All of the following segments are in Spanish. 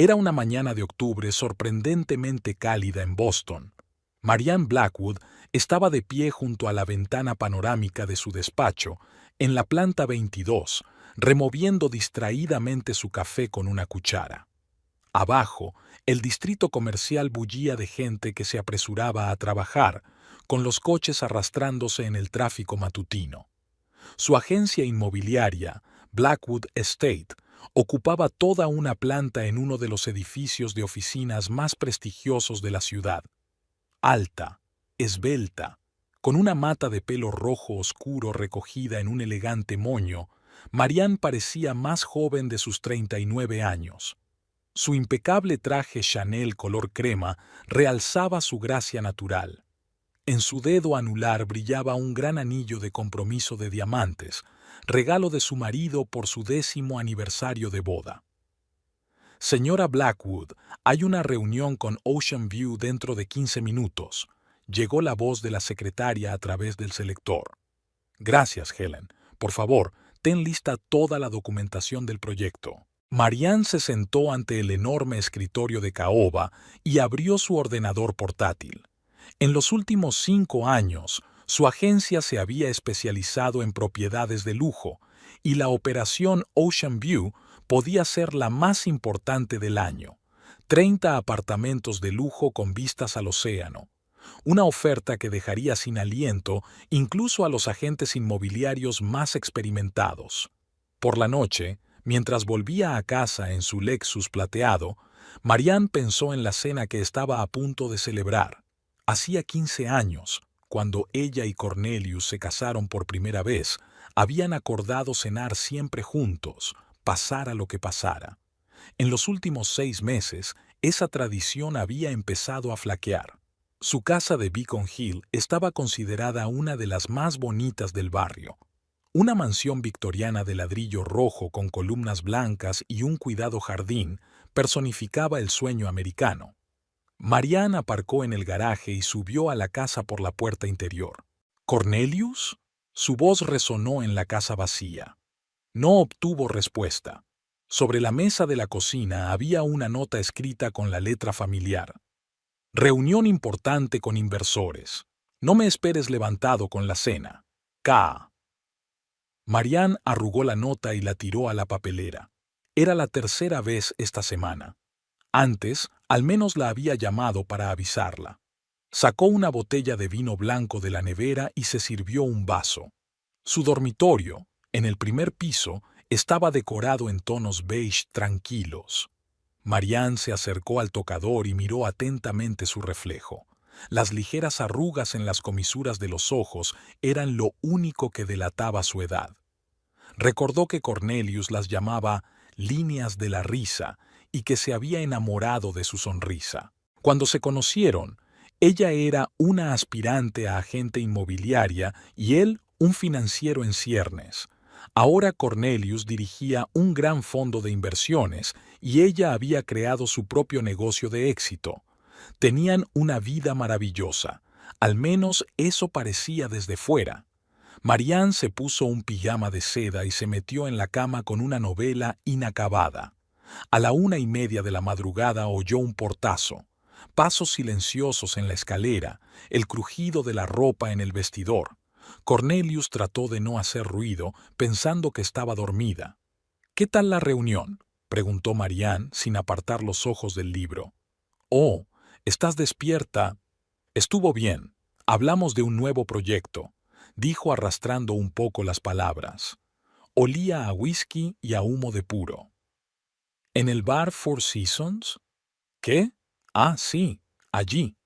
Era una mañana de octubre sorprendentemente cálida en Boston. Marianne Blackwood estaba de pie junto a la ventana panorámica de su despacho, en la planta 22, removiendo distraídamente su café con una cuchara. Abajo, el distrito comercial bullía de gente que se apresuraba a trabajar, con los coches arrastrándose en el tráfico matutino. Su agencia inmobiliaria, Blackwood Estate, ocupaba toda una planta en uno de los edificios de oficinas más prestigiosos de la ciudad. Alta, esbelta, con una mata de pelo rojo oscuro recogida en un elegante moño, Marianne parecía más joven de sus 39 años. Su impecable traje Chanel color crema realzaba su gracia natural. En su dedo anular brillaba un gran anillo de compromiso de diamantes, regalo de su marido por su 10º aniversario de boda. Señora Blackwood, hay una reunión con Ocean View dentro de 15 minutos. Llegó la voz de la secretaria a través del selector. Gracias, Helen. Por favor, ten lista toda la documentación del proyecto. Marianne se sentó ante el enorme escritorio de caoba y abrió su ordenador portátil. En los últimos 5 años, su agencia se había especializado en propiedades de lujo, y la operación Ocean View podía ser la más importante del año. 30 apartamentos de lujo con vistas al océano. Una oferta que dejaría sin aliento incluso a los agentes inmobiliarios más experimentados. Por la noche, mientras volvía a casa en su Lexus plateado, Marianne pensó en la cena que estaba a punto de celebrar. Hacía 15 años, cuando ella y Cornelius se casaron por primera vez, habían acordado cenar siempre juntos, pasara lo que pasara. En los últimos 6 meses, esa tradición había empezado a flaquear. Su casa de Beacon Hill estaba considerada una de las más bonitas del barrio. Una mansión victoriana de ladrillo rojo con columnas blancas y un cuidado jardín personificaba el sueño americano. Marianne aparcó en el garaje y subió a la casa por la puerta interior. ¿Cornelius? Su voz resonó en la casa vacía. No obtuvo respuesta. Sobre la mesa de la cocina había una nota escrita con la letra familiar. Reunión importante con inversores. No me esperes levantado con la cena. K. Marianne arrugó la nota y la tiró a la papelera. Era la 3ª vez esta semana. Antes, al menos la había llamado para avisarla. Sacó una botella de vino blanco de la nevera y se sirvió un vaso. Su dormitorio, en el primer piso, estaba decorado en tonos beige tranquilos. Marianne se acercó al tocador y miró atentamente su reflejo. Las ligeras arrugas en las comisuras de los ojos eran lo único que delataba su edad. Recordó que Cornelius las llamaba líneas de la risa y que se había enamorado de su sonrisa. Cuando se conocieron, ella era una aspirante a agente inmobiliaria y él un financiero en ciernes. Ahora Cornelius dirigía un gran fondo de inversiones y ella había creado su propio negocio de éxito. Tenían una vida maravillosa, al menos eso parecía desde fuera. Marianne se puso un pijama de seda y se metió en la cama con una novela inacabada. A la 1:30 de la madrugada oyó un portazo, pasos silenciosos en la escalera, el crujido de la ropa en el vestidor. Cornelius trató de no hacer ruido, pensando que estaba dormida. «¿Qué tal la reunión?», preguntó Marianne sin apartar los ojos del libro. «Oh, ¿estás despierta?» «Estuvo bien. Hablamos de un nuevo proyecto», dijo arrastrando un poco las palabras. Olía a whisky y a humo de puro. «¿En el bar Four Seasons?» «¿Qué? Ah, sí, allí».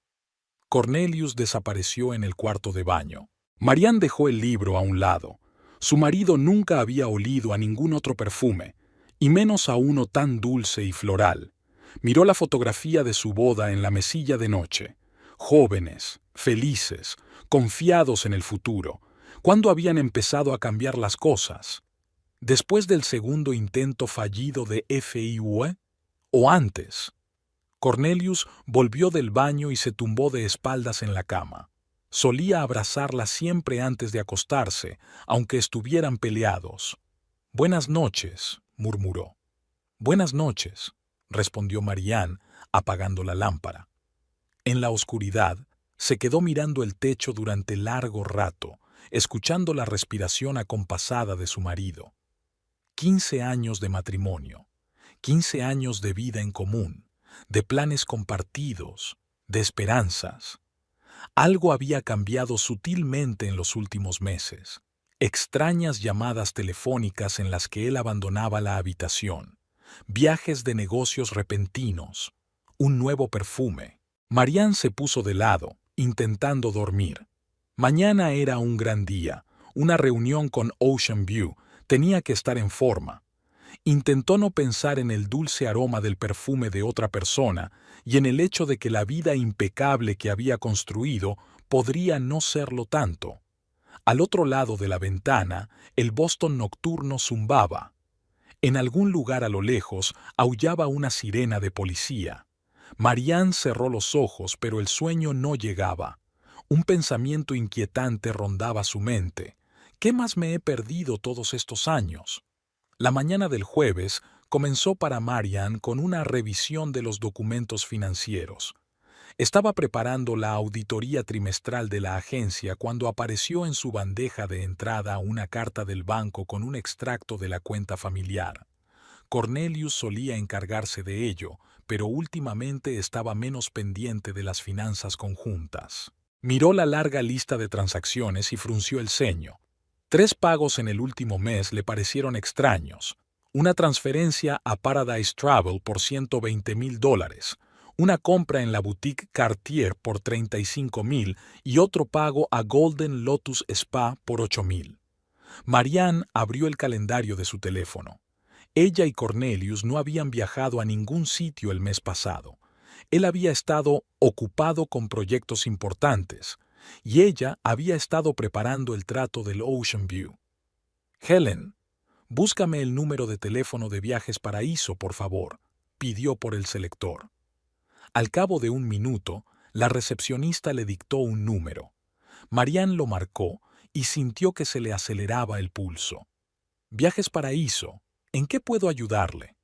Cornelius desapareció en el cuarto de baño. Marianne dejó el libro a un lado. Su marido nunca había olido a ningún otro perfume, y menos a uno tan dulce y floral. Miró la fotografía de su boda en la mesilla de noche. Jóvenes, felices, confiados en el futuro. ¿Cuándo habían empezado a cambiar las cosas? ¿Después del segundo intento fallido de FIUE? ¿O antes? Cornelius volvió del baño y se tumbó de espaldas en la cama. Solía abrazarla siempre antes de acostarse, aunque estuvieran peleados. «Buenas noches», murmuró. «Buenas noches», respondió Marianne, apagando la lámpara. En la oscuridad, se quedó mirando el techo durante largo rato, escuchando la respiración acompasada de su marido. 15 años de matrimonio, 15 años de vida en común, de planes compartidos, de esperanzas. Algo había cambiado sutilmente en los últimos meses. Extrañas llamadas telefónicas en las que él abandonaba la habitación, viajes de negocios repentinos, un nuevo perfume. Marianne se puso de lado, intentando dormir. Mañana era un gran día, una reunión con Ocean View, tenía que estar en forma. Intentó no pensar en el dulce aroma del perfume de otra persona y en el hecho de que la vida impecable que había construido podría no serlo tanto. Al otro lado de la ventana, el Boston nocturno zumbaba. En algún lugar a lo lejos aullaba una sirena de policía. Marianne cerró los ojos, pero el sueño no llegaba. Un pensamiento inquietante rondaba su mente. ¿Qué más me he perdido todos estos años? La mañana del jueves comenzó para Marianne con una revisión de los documentos financieros. Estaba preparando la auditoría trimestral de la agencia cuando apareció en su bandeja de entrada una carta del banco con un extracto de la cuenta familiar. Cornelius solía encargarse de ello, pero últimamente estaba menos pendiente de las finanzas conjuntas. Miró la larga lista de transacciones y frunció el ceño. 3 pagos en el último mes le parecieron extraños. Una transferencia a Paradise Travel por $120,000, una compra en la boutique Cartier por $35,000 y otro pago a Golden Lotus Spa por $8,000. Marianne abrió el calendario de su teléfono. Ella y Cornelius no habían viajado a ningún sitio el mes pasado. Él había estado ocupado con proyectos importantes, y ella había estado preparando el trato del Ocean View. «Helen, búscame el número de teléfono de Viajes Paraíso, por favor», pidió por el selector. Al cabo de un minuto, la recepcionista le dictó un número. Marianne lo marcó y sintió que se le aceleraba el pulso. «Viajes Paraíso, ¿en qué puedo ayudarle?»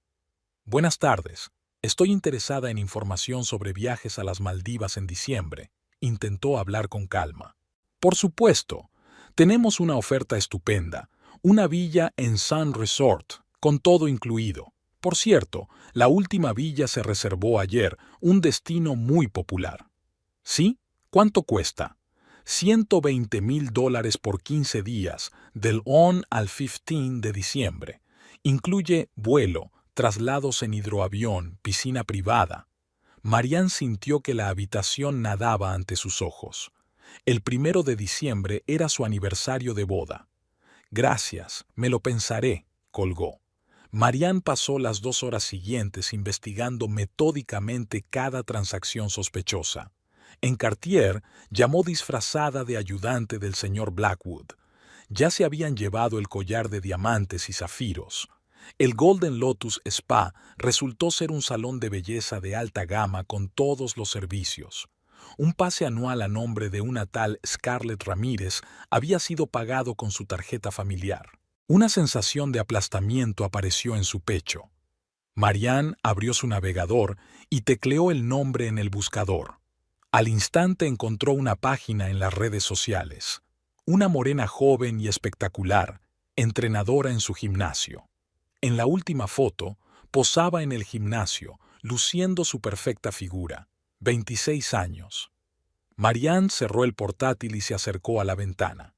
«Buenas tardes. Estoy interesada en información sobre viajes a las Maldivas en diciembre», intentó hablar con calma. «Por supuesto. Tenemos una oferta estupenda. Una villa en Sun Resort, con todo incluido. Por cierto, la última villa se reservó ayer, un destino muy popular». «¿Sí? ¿Cuánto cuesta?» $120,000 por 15 días, del 1 al 15 de diciembre. Incluye vuelo, traslados en hidroavión, piscina privada. Marianne sintió que la habitación nadaba ante sus ojos. El 1 de diciembre era su aniversario de boda. «Gracias, me lo pensaré», colgó. Marianne pasó las 2 horas siguientes investigando metódicamente cada transacción sospechosa. En Cartier llamó disfrazada de ayudante del señor Blackwood. Ya se habían llevado el collar de diamantes y zafiros. El Golden Lotus Spa resultó ser un salón de belleza de alta gama con todos los servicios. Un pase anual a nombre de una tal Scarlett Ramírez había sido pagado con su tarjeta familiar. Una sensación de aplastamiento apareció en su pecho. Marianne abrió su navegador y tecleó el nombre en el buscador. Al instante encontró una página en las redes sociales. Una morena joven y espectacular, entrenadora en su gimnasio. En la última foto, posaba en el gimnasio, luciendo su perfecta figura. 26 años. Marianne cerró el portátil y se acercó a la ventana.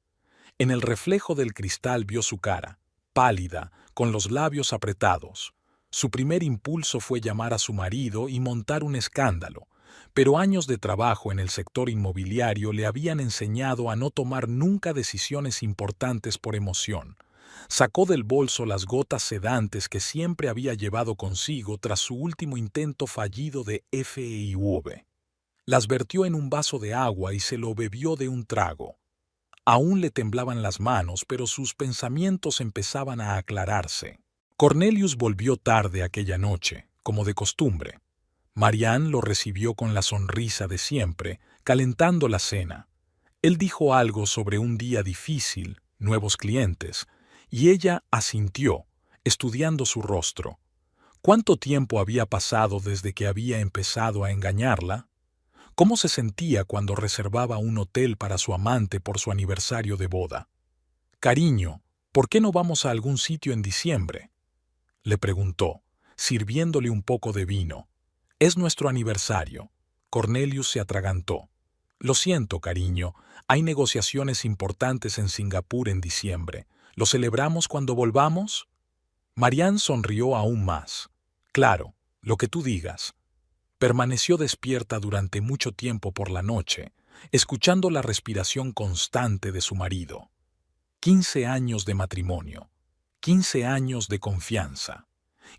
En el reflejo del cristal vio su cara, pálida, con los labios apretados. Su primer impulso fue llamar a su marido y montar un escándalo, pero años de trabajo en el sector inmobiliario le habían enseñado a no tomar nunca decisiones importantes por emoción. Sacó del bolso las gotas sedantes que siempre había llevado consigo tras su último intento fallido de FIV. Las vertió en un vaso de agua y se lo bebió de un trago. Aún le temblaban las manos, pero sus pensamientos empezaban a aclararse. Cornelius volvió tarde aquella noche, como de costumbre. Marianne lo recibió con la sonrisa de siempre, calentando la cena. Él dijo algo sobre un día difícil, nuevos clientes, y ella asintió, estudiando su rostro. ¿Cuánto tiempo había pasado desde que había empezado a engañarla? ¿Cómo se sentía cuando reservaba un hotel para su amante por su aniversario de boda? «Cariño, ¿por qué no vamos a algún sitio en diciembre?», le preguntó, sirviéndole un poco de vino. «Es nuestro aniversario». Cornelius se atragantó. «Lo siento, cariño, hay negociaciones importantes en Singapur en diciembre. ¿Lo celebramos cuando volvamos?». Marianne sonrió aún más. «Claro, lo que tú digas». Permaneció despierta durante mucho tiempo por la noche, escuchando la respiración constante de su marido. 15 años de matrimonio, 15 años de confianza.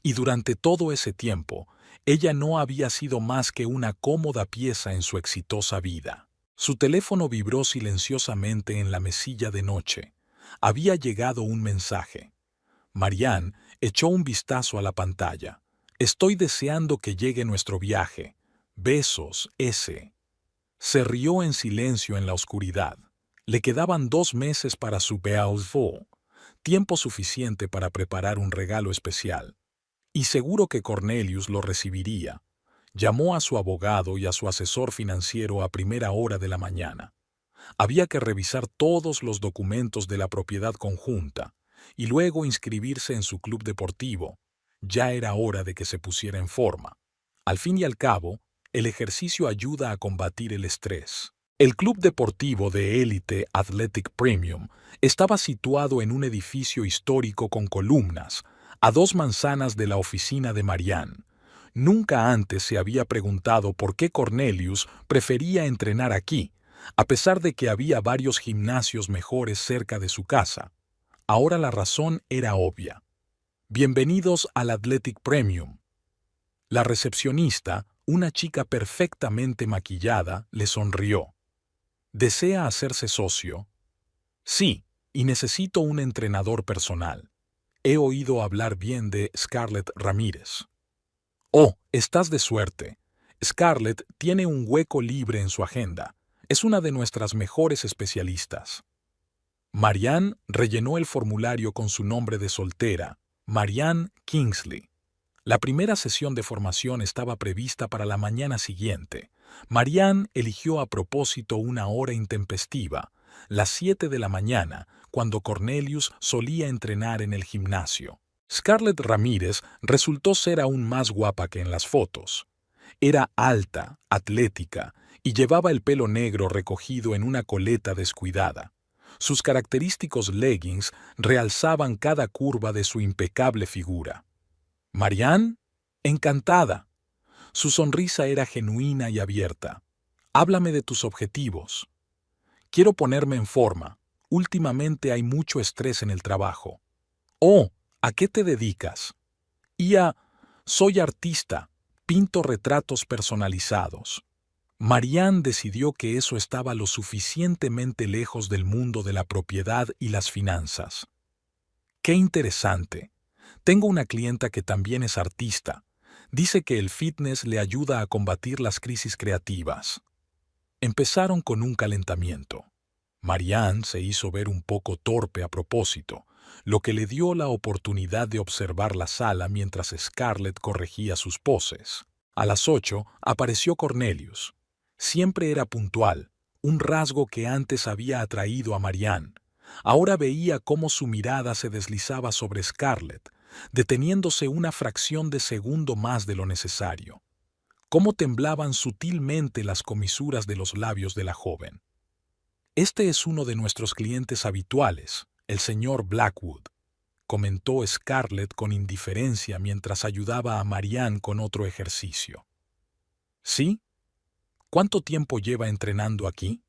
Y durante todo ese tiempo, ella no había sido más que una cómoda pieza en su exitosa vida. Su teléfono vibró silenciosamente en la mesilla de noche. Había llegado un mensaje. Marianne echó un vistazo a la pantalla. «Estoy deseando que llegue nuestro viaje. Besos, S». Se rió en silencio en la oscuridad. Le quedaban 2 meses para su beautiful, tiempo suficiente para preparar un regalo especial. Y seguro que Cornelius lo recibiría. Llamó a su abogado y a su asesor financiero a primera hora de la mañana. Había que revisar todos los documentos de la propiedad conjunta y luego inscribirse en su club deportivo. Ya era hora de que se pusiera en forma. Al fin y al cabo, el ejercicio ayuda a combatir el estrés. El club deportivo de élite Athletic Premium estaba situado en un edificio histórico con columnas, a 2 manzanas de la oficina de Marianne. Nunca antes se había preguntado por qué Cornelius prefería entrenar aquí, a pesar de que había varios gimnasios mejores cerca de su casa. Ahora la razón era obvia. «Bienvenidos al Athletic Premium». La recepcionista, una chica perfectamente maquillada, le sonrió. «¿Desea hacerse socio?». «Sí, y necesito un entrenador personal. He oído hablar bien de Scarlett Ramírez». «Oh, estás de suerte. Scarlett tiene un hueco libre en su agenda. Es una de nuestras mejores especialistas». Marianne rellenó el formulario con su nombre de soltera, Marianne Kingsley. La primera sesión de formación estaba prevista para la mañana siguiente. Marianne eligió a propósito una hora intempestiva, las 7 de la mañana, cuando Cornelius solía entrenar en el gimnasio. Scarlett Ramírez resultó ser aún más guapa que en las fotos. Era alta, atlética, y llevaba el pelo negro recogido en una coleta descuidada. Sus característicos leggings realzaban cada curva de su impecable figura. «Marianne, encantada». Su sonrisa era genuina y abierta. «Háblame de tus objetivos». «Quiero ponerme en forma. Últimamente hay mucho estrés en el trabajo». «Oh, ¿a qué te dedicas?». «Soy artista. Pinto retratos personalizados». Marianne decidió que eso estaba lo suficientemente lejos del mundo de la propiedad y las finanzas. «Qué interesante. Tengo una clienta que también es artista. Dice que el fitness le ayuda a combatir las crisis creativas». Empezaron con un calentamiento. Marianne se hizo ver un poco torpe a propósito, lo que le dio la oportunidad de observar la sala mientras Scarlett corregía sus poses. A las 8 apareció Cornelius. Siempre era puntual, un rasgo que antes había atraído a Marianne. Ahora veía cómo su mirada se deslizaba sobre Scarlett, deteniéndose una fracción de segundo más de lo necesario. Cómo temblaban sutilmente las comisuras de los labios de la joven. «Este es uno de nuestros clientes habituales, el señor Blackwood», comentó Scarlett con indiferencia mientras ayudaba a Marianne con otro ejercicio. «¿Sí? ¿Cuánto tiempo lleva entrenando aquí?».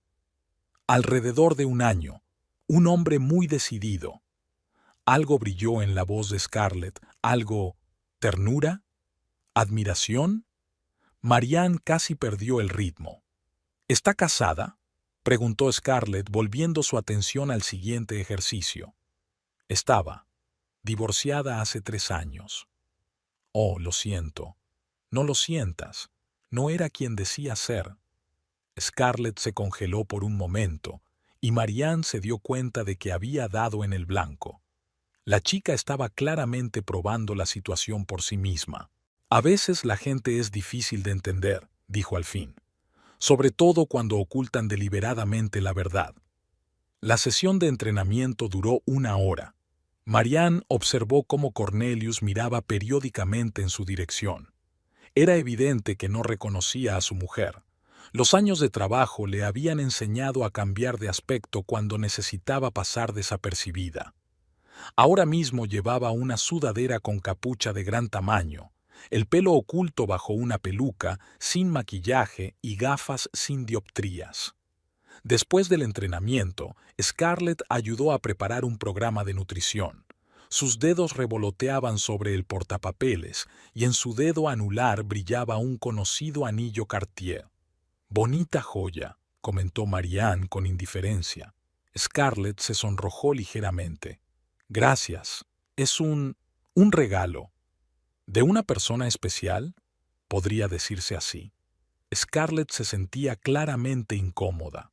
«Alrededor de 1 año. Un hombre muy decidido». Algo brilló en la voz de Scarlett, algo... ¿ternura? ¿Admiración? Marianne casi perdió el ritmo. «¿Está casada?», preguntó Scarlett, volviendo su atención al siguiente ejercicio. Estaba. Divorciada hace 3 años. «Oh, lo siento». «No lo sientas. No era quien decía ser». Scarlett se congeló por un momento, y Marianne se dio cuenta de que había dado en el blanco. La chica estaba claramente probando la situación por sí misma. A veces la gente es difícil de entender, dijo al fin, sobre todo cuando ocultan deliberadamente la verdad. La sesión de entrenamiento duró 1 hora. Marianne observó cómo Cornelius miraba periódicamente en su dirección. Era evidente que no reconocía a su mujer. Los años de trabajo le habían enseñado a cambiar de aspecto cuando necesitaba pasar desapercibida. Ahora mismo llevaba una sudadera con capucha de gran tamaño, el pelo oculto bajo una peluca, sin maquillaje y gafas sin dioptrías. Después del entrenamiento, Scarlett ayudó a preparar un programa de nutrición. Sus dedos revoloteaban sobre el portapapeles y en su dedo anular brillaba un conocido anillo Cartier. «Bonita joya», comentó Marianne con indiferencia. Scarlett se sonrojó ligeramente. «Gracias. Es un regalo. ¿De una persona especial?», podría decirse así. Scarlett se sentía claramente incómoda.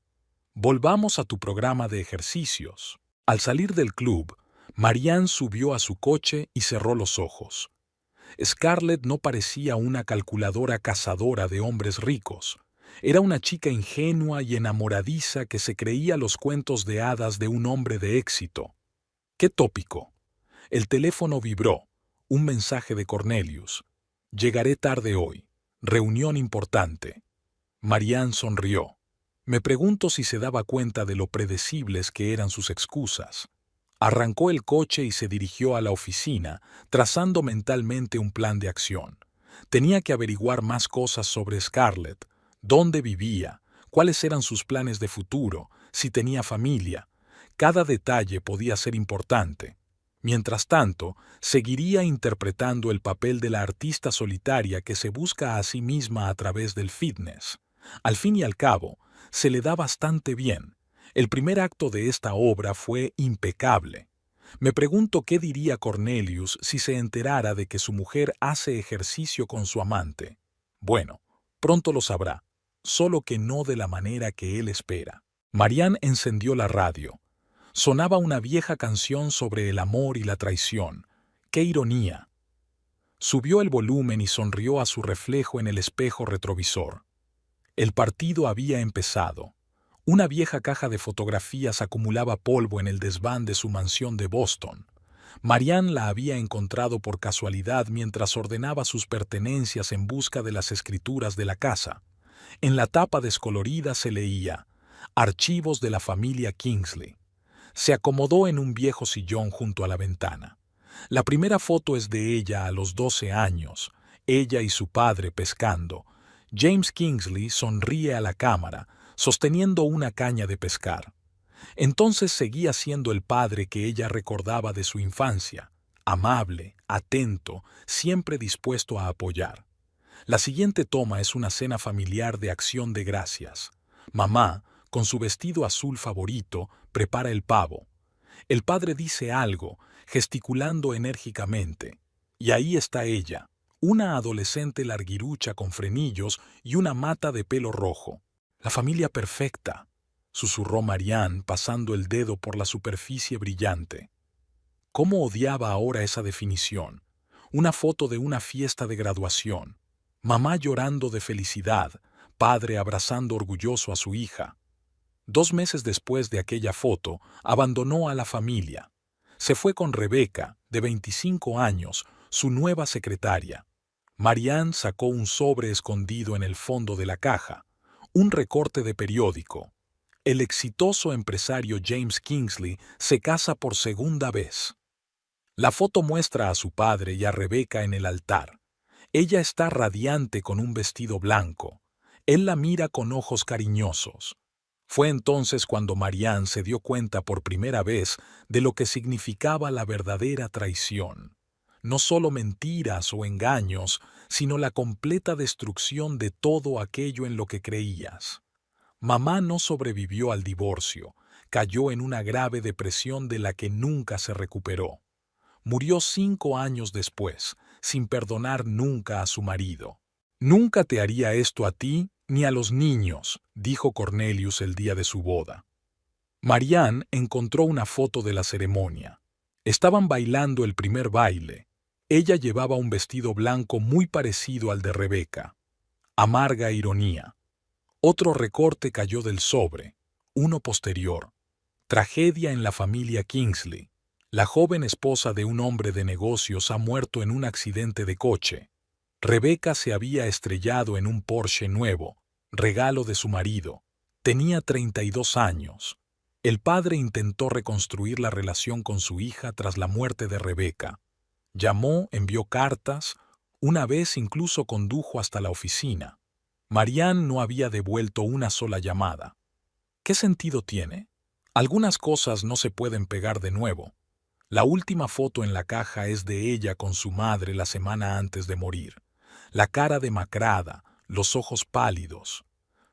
«Volvamos a tu programa de ejercicios». Al salir del club, Marianne subió a su coche y cerró los ojos. Scarlett no parecía una calculadora cazadora de hombres ricos. Era una chica ingenua y enamoradiza que se creía los cuentos de hadas de un hombre de éxito. «¿Qué tópico?». El teléfono vibró. Un mensaje de Cornelius. «Llegaré tarde hoy. Reunión importante». Marianne sonrió. Me pregunto si se daba cuenta de lo predecibles que eran sus excusas. Arrancó el coche y se dirigió a la oficina, trazando mentalmente un plan de acción. Tenía que averiguar más cosas sobre Scarlett, dónde vivía, cuáles eran sus planes de futuro, si tenía familia. Cada detalle podía ser importante. Mientras tanto, seguiría interpretando el papel de la artista solitaria que se busca a sí misma a través del fitness. Al fin y al cabo, se le da bastante bien. El primer acto de esta obra fue impecable. Me pregunto qué diría Cornelius si se enterara de que su mujer hace ejercicio con su amante. Bueno, pronto lo sabrá, solo que no de la manera que él espera. Marianne encendió la radio. Sonaba una vieja canción sobre el amor y la traición. ¡Qué ironía! Subió el volumen y sonrió a su reflejo en el espejo retrovisor. El partido había empezado. Una vieja caja de fotografías acumulaba polvo en el desván de su mansión de Boston. Marianne la había encontrado por casualidad mientras ordenaba sus pertenencias en busca de las escrituras de la casa. En la tapa descolorida se leía «Archivos de la familia Kingsley». Se acomodó en un viejo sillón junto a la ventana. La primera foto es de ella a los 12 años, ella y su padre pescando. James Kingsley sonríe a la cámara, sosteniendo una caña de pescar. Entonces seguía siendo el padre que ella recordaba de su infancia, amable, atento, siempre dispuesto a apoyar. La siguiente toma es una cena familiar de acción de gracias. Mamá, con su vestido azul favorito, prepara el pavo. El padre dice algo, gesticulando enérgicamente. Y ahí está ella, una adolescente larguirucha con frenillos y una mata de pelo rojo. «La familia perfecta», susurró Marianne pasando el dedo por la superficie brillante. ¿Cómo odiaba ahora esa definición? Una foto de una fiesta de graduación. Mamá llorando de felicidad, padre abrazando orgulloso a su hija. 2 meses después de aquella foto, abandonó a la familia. Se fue con Rebecca, de 25 años, su nueva secretaria. Marianne sacó un sobre escondido en el fondo de la caja, un recorte de periódico. El exitoso empresario James Kingsley se casa por segunda vez. La foto muestra a su padre y a Rebecca en el altar. Ella está radiante con un vestido blanco. Él la mira con ojos cariñosos. Fue entonces cuando Marianne se dio cuenta por primera vez de lo que significaba la verdadera traición. No solo mentiras o engaños, sino la completa destrucción de todo aquello en lo que creías. Mamá no sobrevivió al divorcio, cayó en una grave depresión de la que nunca se recuperó. Murió 5 años después, sin perdonar nunca a su marido. «Nunca te haría esto a ti ni a los niños», dijo Cornelius el día de su boda. Marianne encontró una foto de la ceremonia. Estaban bailando el primer baile. Ella llevaba un vestido blanco muy parecido al de Rebeca. Amarga ironía. Otro recorte cayó del sobre, uno posterior. Tragedia en la familia Kingsley. La joven esposa de un hombre de negocios ha muerto en un accidente de coche. Rebeca se había estrellado en un Porsche nuevo, regalo de su marido. Tenía 32 años. El padre intentó reconstruir la relación con su hija tras la muerte de Rebeca. Llamó, envió cartas, una vez incluso condujo hasta la oficina. Marianne no había devuelto una sola llamada. ¿Qué sentido tiene? Algunas cosas no se pueden pegar de nuevo. La última foto en la caja es de ella con su madre la semana antes de morir. La cara demacrada, los ojos pálidos.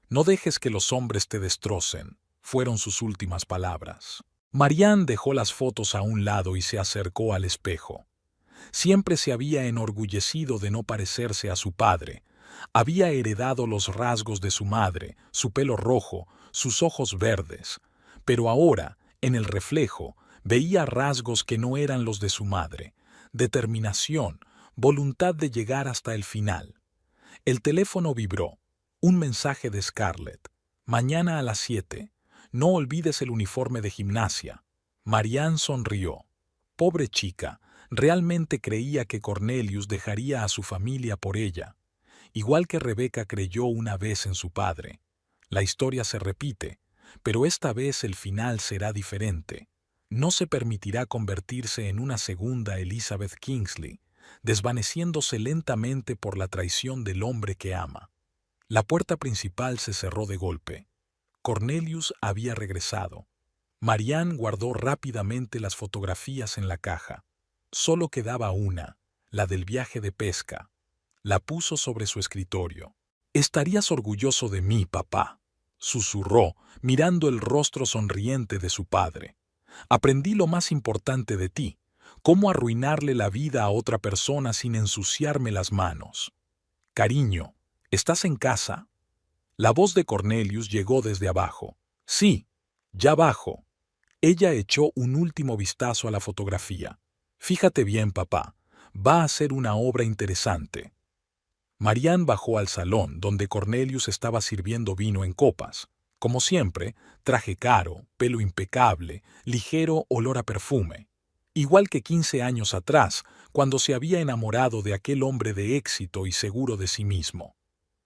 No dejes que los hombres te destrocen, fueron sus últimas palabras. Marianne dejó las fotos a un lado y se acercó al espejo. Siempre se había enorgullecido de no parecerse a su padre. Había heredado los rasgos de su madre, su pelo rojo, sus ojos verdes. Pero ahora, en el reflejo, veía rasgos que no eran los de su madre. Determinación, voluntad de llegar hasta el final. El teléfono vibró. Un mensaje de Scarlett. Mañana a las 7. No olvides el uniforme de gimnasia. Marianne sonrió. Pobre chica, realmente creía que Cornelius dejaría a su familia por ella. Igual que Rebeca creyó una vez en su padre. La historia se repite, pero esta vez el final será diferente. No se permitirá convertirse en una segunda Elizabeth Kingsley, desvaneciéndose lentamente por la traición del hombre que ama. La puerta principal se cerró de golpe. Cornelius había regresado. Marianne guardó rápidamente las fotografías en la caja. Solo quedaba una, la del viaje de pesca. La puso sobre su escritorio. «Estarías orgulloso de mí, papá», susurró, mirando el rostro sonriente de su padre. «Aprendí lo más importante de ti, cómo arruinarle la vida a otra persona sin ensuciarme las manos. Cariño, ¿estás en casa?» La voz de Cornelius llegó desde abajo. «Sí, ya bajo». Ella echó un último vistazo a la fotografía. «Fíjate bien, papá, va a ser una obra interesante». Marianne bajó al salón, donde Cornelius estaba sirviendo vino en copas. Como siempre, traje caro, pelo impecable, ligero olor a perfume. Igual que 15 años atrás, cuando se había enamorado de aquel hombre de éxito y seguro de sí mismo.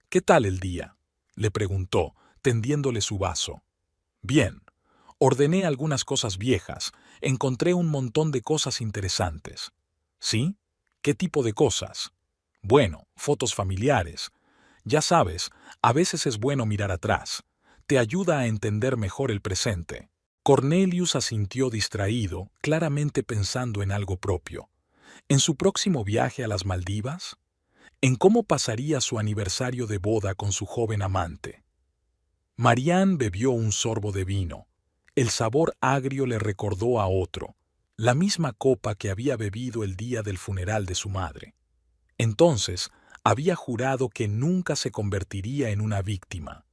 «¿Qué tal el día?», le preguntó, tendiéndole su vaso. «Bien. Ordené algunas cosas viejas. Encontré un montón de cosas interesantes». «¿Sí? ¿Qué tipo de cosas?» «Bueno, fotos familiares. Ya sabes, a veces es bueno mirar atrás. Te ayuda a entender mejor el presente». Cornelius asintió distraído, claramente pensando en algo propio. ¿En su próximo viaje a las Maldivas? ¿En cómo pasaría su aniversario de boda con su joven amante? Marianne bebió un sorbo de vino. El sabor agrio le recordó a otro, la misma copa que había bebido el día del funeral de su madre. Entonces, había jurado que nunca se convertiría en una víctima.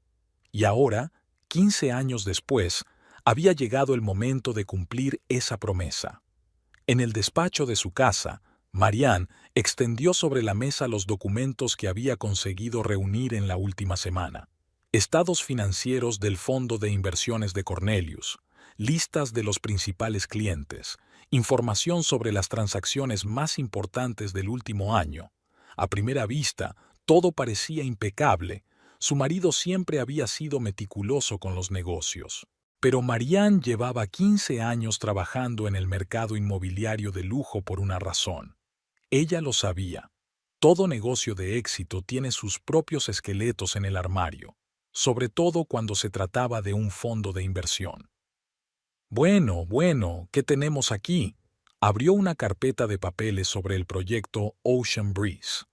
Y ahora, 15 años después, había llegado el momento de cumplir esa promesa. En el despacho de su casa, Marianne extendió sobre la mesa los documentos que había conseguido reunir en la última semana. Estados financieros del Fondo de Inversiones de Cornelius, listas de los principales clientes, información sobre las transacciones más importantes del último año. A primera vista, todo parecía impecable. Su marido siempre había sido meticuloso con los negocios. Pero Marianne llevaba 15 años trabajando en el mercado inmobiliario de lujo por una razón. Ella lo sabía. Todo negocio de éxito tiene sus propios esqueletos en el armario, sobre todo cuando se trataba de un fondo de inversión. Bueno, ¿qué tenemos aquí? Abrió una carpeta de papeles sobre el proyecto Ocean Breeze,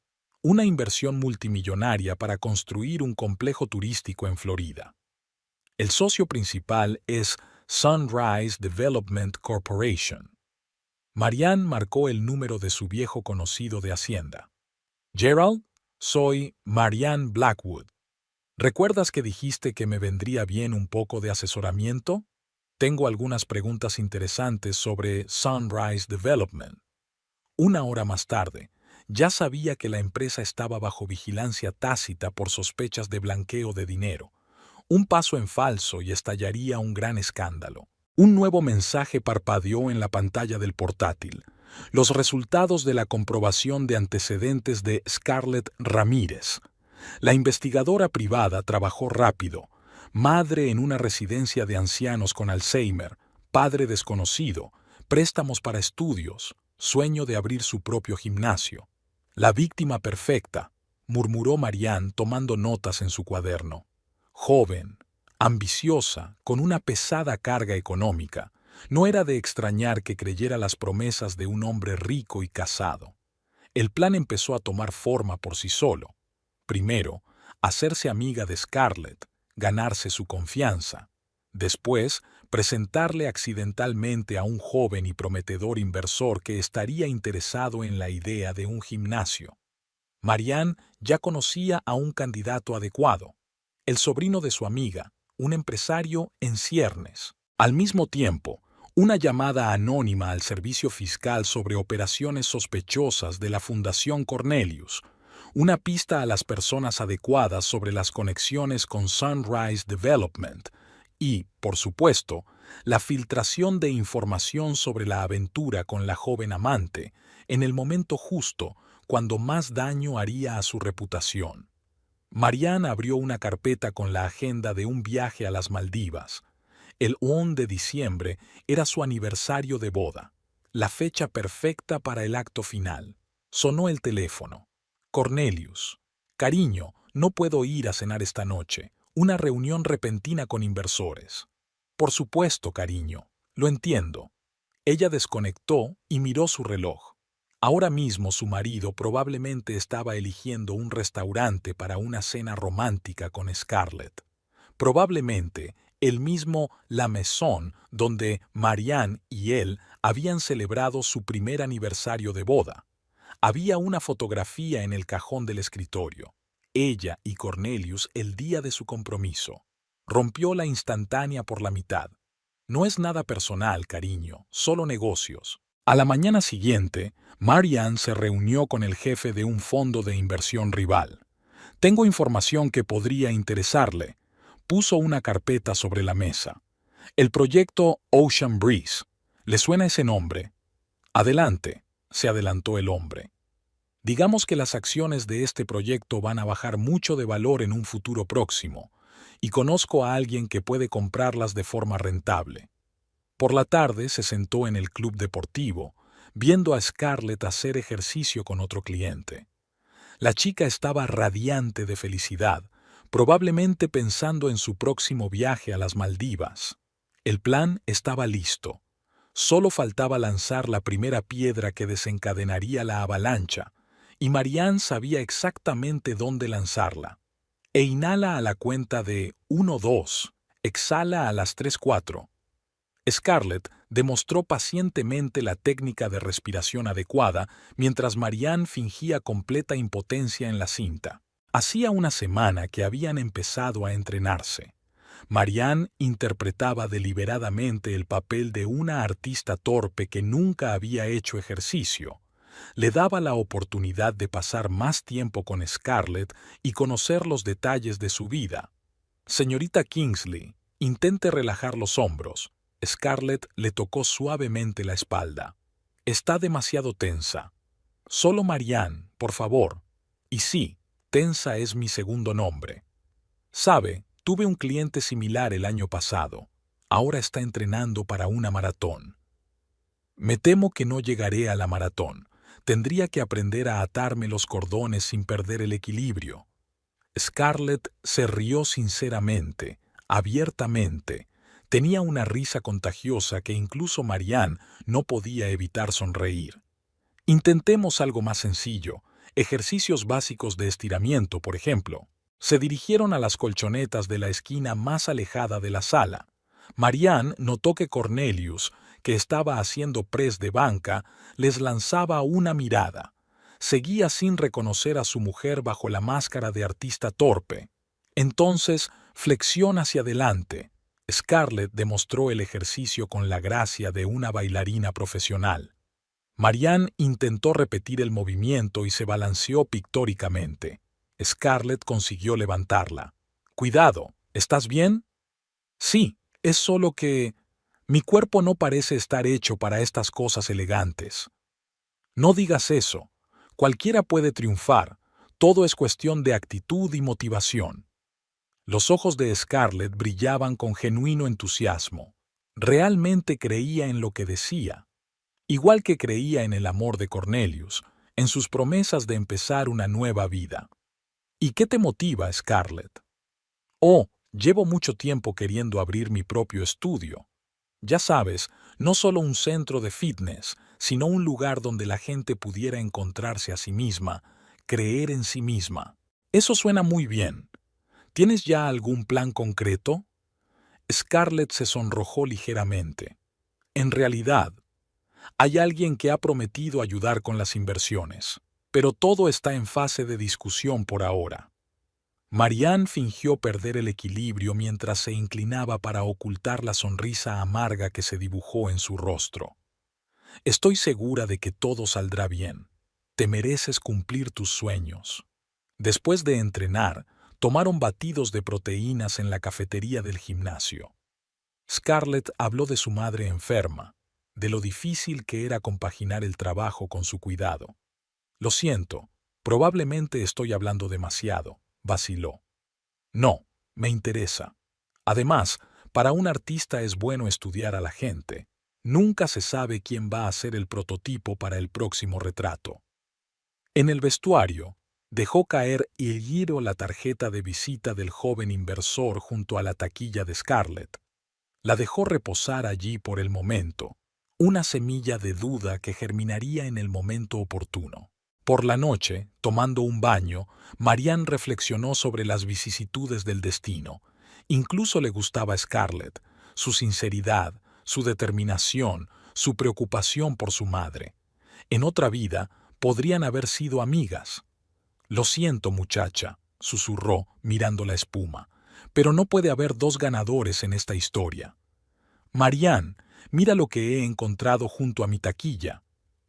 una inversión multimillonaria para construir un complejo turístico en Florida. El socio principal es Sunrise Development Corporation. Marianne marcó el número de su viejo conocido de Hacienda. «Gerald, soy Marianne Blackwood. ¿Recuerdas que dijiste que me vendría bien un poco de asesoramiento?» Tengo algunas preguntas interesantes sobre Sunrise Development. Una hora más tarde, ya sabía que la empresa estaba bajo vigilancia tácita por sospechas de blanqueo de dinero. Un paso en falso y estallaría un gran escándalo. Un nuevo mensaje parpadeó en la pantalla del portátil. Los resultados de la comprobación de antecedentes de Scarlett Ramírez. La investigadora privada trabajó rápido. Madre en una residencia de ancianos con Alzheimer, padre desconocido, préstamos para estudios, sueño de abrir su propio gimnasio. La víctima perfecta, murmuró Marianne tomando notas en su cuaderno. Joven, ambiciosa, con una pesada carga económica, no era de extrañar que creyera las promesas de un hombre rico y casado. El plan empezó a tomar forma por sí solo. Primero, hacerse amiga de Scarlett, ganarse su confianza. Después, presentarle accidentalmente a un joven y prometedor inversor que estaría interesado en la idea de un gimnasio. Marianne ya conocía a un candidato adecuado, el sobrino de su amiga, un empresario en ciernes. Al mismo tiempo, una llamada anónima al servicio fiscal sobre operaciones sospechosas de la Fundación Cornelius, una pista a las personas adecuadas sobre las conexiones con Sunrise Development y, por supuesto, la filtración de información sobre la aventura con la joven amante en el momento justo cuando más daño haría a su reputación. Marianne abrió una carpeta con la agenda de un viaje a las Maldivas. El 11 de diciembre era su aniversario de boda, la fecha perfecta para el acto final. Sonó el teléfono. Cornelius. Cariño, no puedo ir a cenar esta noche. Una reunión repentina con inversores. Por supuesto, cariño. Lo entiendo. Ella desconectó y miró su reloj. Ahora mismo su marido probablemente estaba eligiendo un restaurante para una cena romántica con Scarlett. Probablemente el mismo La Maison donde Marianne y él habían celebrado su primer aniversario de boda. Había una fotografía en el cajón del escritorio. Ella y Cornelius el día de su compromiso. Rompió la instantánea por la mitad. No es nada personal, cariño, solo negocios. A la mañana siguiente, Marianne se reunió con el jefe de un fondo de inversión rival. Tengo información que podría interesarle. Puso una carpeta sobre la mesa. El proyecto Ocean Breeze. ¿Le suena ese nombre? Adelante, se adelantó el hombre. Digamos que las acciones de este proyecto van a bajar mucho de valor en un futuro próximo, y conozco a alguien que puede comprarlas de forma rentable. Por la tarde se sentó en el club deportivo, viendo a Scarlett hacer ejercicio con otro cliente. La chica estaba radiante de felicidad, probablemente pensando en su próximo viaje a las Maldivas. El plan estaba listo. Solo faltaba lanzar la primera piedra que desencadenaría la avalancha, y Marianne sabía exactamente dónde lanzarla. E inhala a la cuenta de 1, 2, exhala a las 3, 4. Scarlett demostró pacientemente la técnica de respiración adecuada mientras Marianne fingía completa impotencia en la cinta. Hacía una semana que habían empezado a entrenarse. Marianne interpretaba deliberadamente el papel de una artista torpe que nunca había hecho ejercicio. Le daba la oportunidad de pasar más tiempo con Scarlett y conocer los detalles de su vida. Señorita Kingsley, intente relajar los hombros. Scarlett le tocó suavemente la espalda. Está demasiado tensa. Solo Marianne, por favor. Y sí, tensa es mi segundo nombre. Sabe, tuve un cliente similar el año pasado. Ahora está entrenando para una maratón. Me temo que no llegaré a la maratón. Tendría que aprender a atarme los cordones sin perder el equilibrio. Scarlett se rió sinceramente, abiertamente. Tenía una risa contagiosa que incluso Marianne no podía evitar sonreír. Intentemos algo más sencillo, ejercicios básicos de estiramiento, por ejemplo. Se dirigieron a las colchonetas de la esquina más alejada de la sala. Marianne notó que Cornelius, que estaba haciendo press de banca, les lanzaba una mirada. Seguía sin reconocer a su mujer bajo la máscara de artista torpe. Entonces, flexión hacia adelante. Scarlett demostró el ejercicio con la gracia de una bailarina profesional. Marianne intentó repetir el movimiento y se balanceó pictóricamente. Scarlett consiguió levantarla. «Cuidado, ¿estás bien?» «Sí, es solo que mi cuerpo no parece estar hecho para estas cosas elegantes». «No digas eso. Cualquiera puede triunfar. Todo es cuestión de actitud y motivación». Los ojos de Scarlett brillaban con genuino entusiasmo. Realmente creía en lo que decía. Igual que creía en el amor de Cornelius, en sus promesas de empezar una nueva vida. ¿Y qué te motiva, Scarlett? Oh, llevo mucho tiempo queriendo abrir mi propio estudio. Ya sabes, no solo un centro de fitness, sino un lugar donde la gente pudiera encontrarse a sí misma, creer en sí misma. Eso suena muy bien. ¿Tienes ya algún plan concreto? Scarlett se sonrojó ligeramente. En realidad, hay alguien que ha prometido ayudar con las inversiones, pero todo está en fase de discusión por ahora. Marianne fingió perder el equilibrio mientras se inclinaba para ocultar la sonrisa amarga que se dibujó en su rostro. Estoy segura de que todo saldrá bien. Te mereces cumplir tus sueños. Después de entrenar, tomaron batidos de proteínas en la cafetería del gimnasio. Scarlett habló de su madre enferma, de lo difícil que era compaginar el trabajo con su cuidado. Lo siento, probablemente estoy hablando demasiado, vaciló. No, me interesa. Además, para un artista es bueno estudiar a la gente. Nunca se sabe quién va a ser el prototipo para el próximo retrato. En el vestuario, dejó caer y giró la tarjeta de visita del joven inversor junto a la taquilla de Scarlett. La dejó reposar allí por el momento, una semilla de duda que germinaría en el momento oportuno. Por la noche, tomando un baño, Marianne reflexionó sobre las vicisitudes del destino. Incluso le gustaba Scarlett, su sinceridad, su determinación, su preocupación por su madre. En otra vida, podrían haber sido amigas. «Lo siento, muchacha», susurró, mirando la espuma, «pero no puede haber dos ganadores en esta historia». «Marianne, mira lo que he encontrado junto a mi taquilla».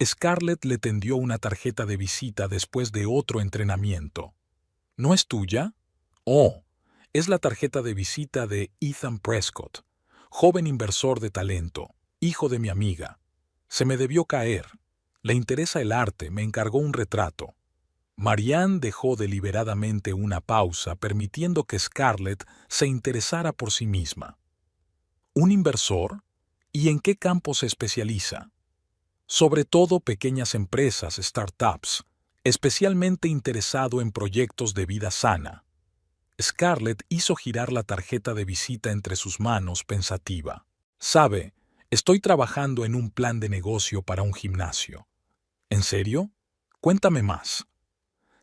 Scarlett le tendió una tarjeta de visita después de otro entrenamiento. ¿No es tuya? Oh, es la tarjeta de visita de Ethan Prescott, joven inversor de talento, hijo de mi amiga. Se me debió caer. Le interesa el arte, me encargó un retrato. Marianne dejó deliberadamente una pausa, permitiendo que Scarlett se interesara por sí misma. ¿Un inversor? ¿Y en qué campo se especializa? Sobre todo pequeñas empresas, startups, especialmente interesado en proyectos de vida sana. Scarlett hizo girar la tarjeta de visita entre sus manos pensativa. «Sabe, estoy trabajando en un plan de negocio para un gimnasio». «¿En serio? Cuéntame más».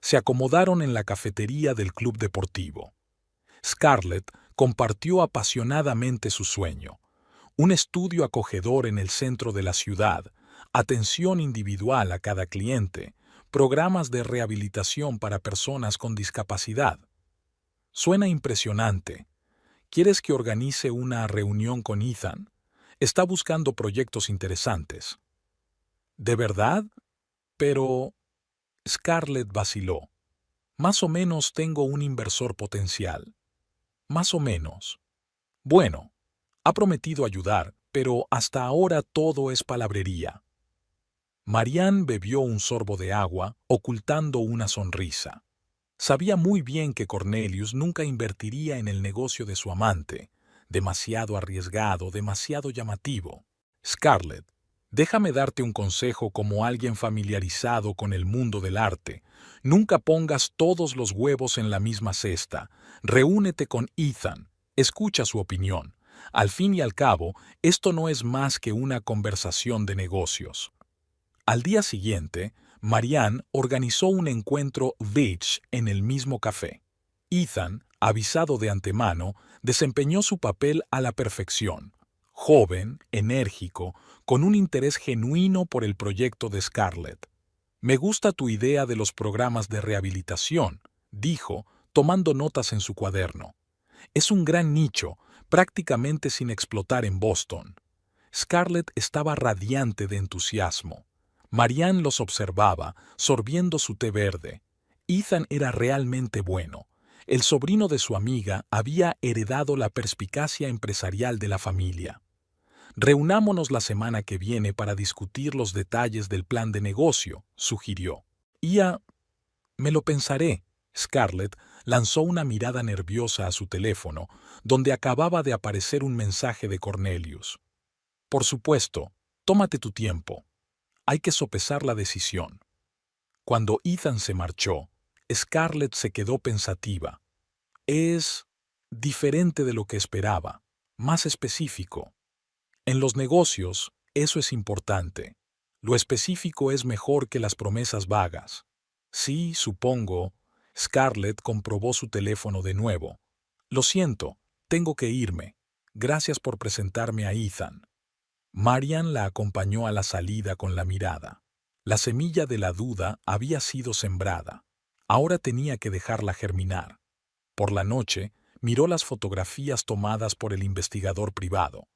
Se acomodaron en la cafetería del club deportivo. Scarlett compartió apasionadamente su sueño. Un estudio acogedor en el centro de la ciudad, atención individual a cada cliente, programas de rehabilitación para personas con discapacidad. Suena impresionante. ¿Quieres que organice una reunión con Ethan? Está buscando proyectos interesantes. ¿De verdad? Pero... Scarlett vaciló. Más o menos tengo un inversor potencial. Más o menos. Bueno, ha prometido ayudar, pero hasta ahora todo es palabrería. Marianne bebió un sorbo de agua, ocultando una sonrisa. Sabía muy bien que Cornelius nunca invertiría en el negocio de su amante. Demasiado arriesgado, demasiado llamativo. Scarlett, déjame darte un consejo como alguien familiarizado con el mundo del arte. Nunca pongas todos los huevos en la misma cesta. Reúnete con Ethan. Escucha su opinión. Al fin y al cabo, esto no es más que una conversación de negocios. Al día siguiente, Marianne organizó un encuentro beach en el mismo café. Ethan, avisado de antemano, desempeñó su papel a la perfección. Joven, enérgico, con un interés genuino por el proyecto de Scarlett. «Me gusta tu idea de los programas de rehabilitación», dijo, tomando notas en su cuaderno. Es un gran nicho, prácticamente sin explotar en Boston. Scarlett estaba radiante de entusiasmo. Marianne los observaba, sorbiendo su té verde. Ethan era realmente bueno. El sobrino de su amiga había heredado la perspicacia empresarial de la familia. Reunámonos la semana que viene para discutir los detalles del plan de negocio, sugirió. Me lo pensaré. Scarlett lanzó una mirada nerviosa a su teléfono, donde acababa de aparecer un mensaje de Cornelius. Por supuesto, tómate tu tiempo. Hay que sopesar la decisión. Cuando Ethan se marchó, Scarlett se quedó pensativa. Es diferente de lo que esperaba, más específico. En los negocios, eso es importante. Lo específico es mejor que las promesas vagas. Sí, supongo. Scarlett comprobó su teléfono de nuevo. Lo siento, tengo que irme. Gracias por presentarme a Ethan. Marian la acompañó a la salida con la mirada. La semilla de la duda había sido sembrada. Ahora tenía que dejarla germinar. Por la noche, miró las fotografías tomadas por el investigador privado.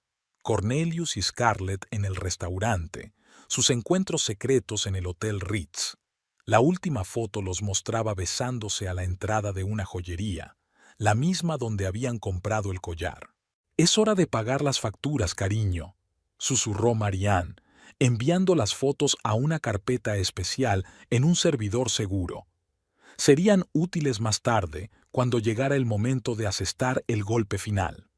Cornelius y Scarlett en el restaurante, sus encuentros secretos en el Hotel Ritz. La última foto los mostraba besándose a la entrada de una joyería, la misma donde habían comprado el collar. «Es hora de pagar las facturas, cariño», susurró Marianne, enviando las fotos a una carpeta especial en un servidor seguro. Serían útiles más tarde, cuando llegara el momento de asestar el golpe final.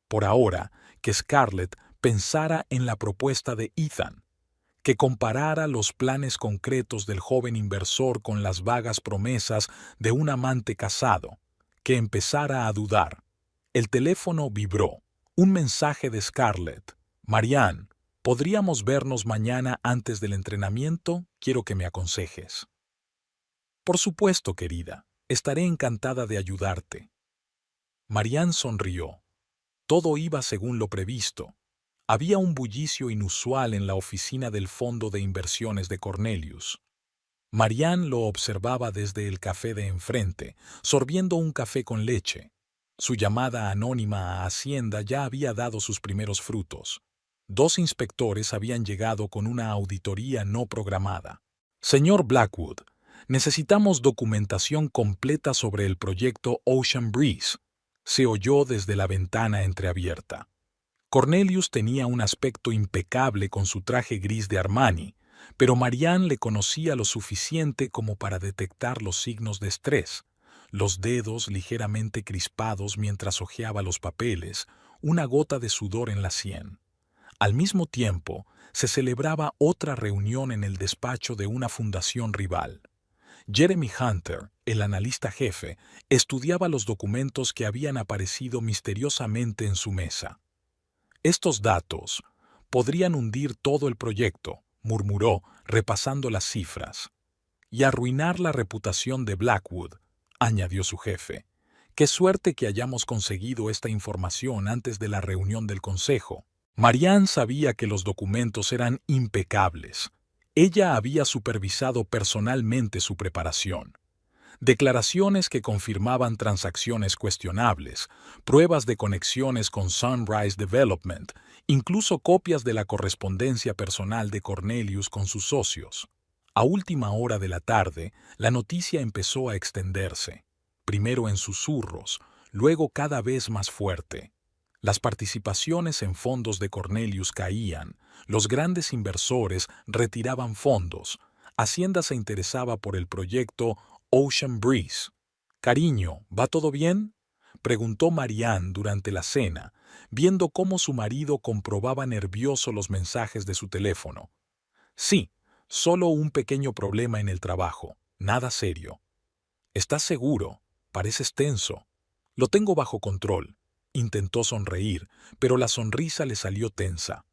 Por ahora, que Scarlett pensara en la propuesta de Ethan, que comparara los planes concretos del joven inversor con las vagas promesas de un amante casado, que empezara a dudar. El teléfono vibró. Un mensaje de Scarlett. «Marianne, ¿podríamos vernos mañana antes del entrenamiento? Quiero que me aconsejes». «Por supuesto, querida. Estaré encantada de ayudarte». Marianne sonrió. Todo iba según lo previsto. Había un bullicio inusual en la oficina del fondo de inversiones de Cornelius. Marianne lo observaba desde el café de enfrente, sorbiendo un café con leche. Su llamada anónima a Hacienda ya había dado sus primeros frutos. 2 inspectores habían llegado con una auditoría no programada. «Señor Blackwood, necesitamos documentación completa sobre el proyecto Ocean Breeze», se oyó desde la ventana entreabierta. Cornelius tenía un aspecto impecable con su traje gris de Armani, pero Marianne le conocía lo suficiente como para detectar los signos de estrés, los dedos ligeramente crispados mientras hojeaba los papeles, una gota de sudor en la sien. Al mismo tiempo, se celebraba otra reunión en el despacho de una fundación rival. Jeremy Hunter, el analista jefe, estudiaba los documentos que habían aparecido misteriosamente en su mesa. «Estos datos podrían hundir todo el proyecto», murmuró, repasando las cifras. «Y arruinar la reputación de Blackwood», añadió su jefe. «Qué suerte que hayamos conseguido esta información antes de la reunión del consejo». Marianne sabía que los documentos eran impecables. Ella había supervisado personalmente su preparación. Declaraciones que confirmaban transacciones cuestionables, pruebas de conexiones con Sunrise Development, incluso copias de la correspondencia personal de Cornelius con sus socios. A última hora de la tarde, la noticia empezó a extenderse, primero en susurros, luego cada vez más fuerte. Las participaciones en fondos de Cornelius caían, los grandes inversores retiraban fondos, Hacienda se interesaba por el proyecto Ocean Breeze. «Cariño, ¿va todo bien?», preguntó Marianne durante la cena, viendo cómo su marido comprobaba nervioso los mensajes de su teléfono. «Sí, solo un pequeño problema en el trabajo, nada serio». «¿Estás seguro? Pareces tenso». «Lo tengo bajo control». Intentó sonreír, pero la sonrisa le salió tensa.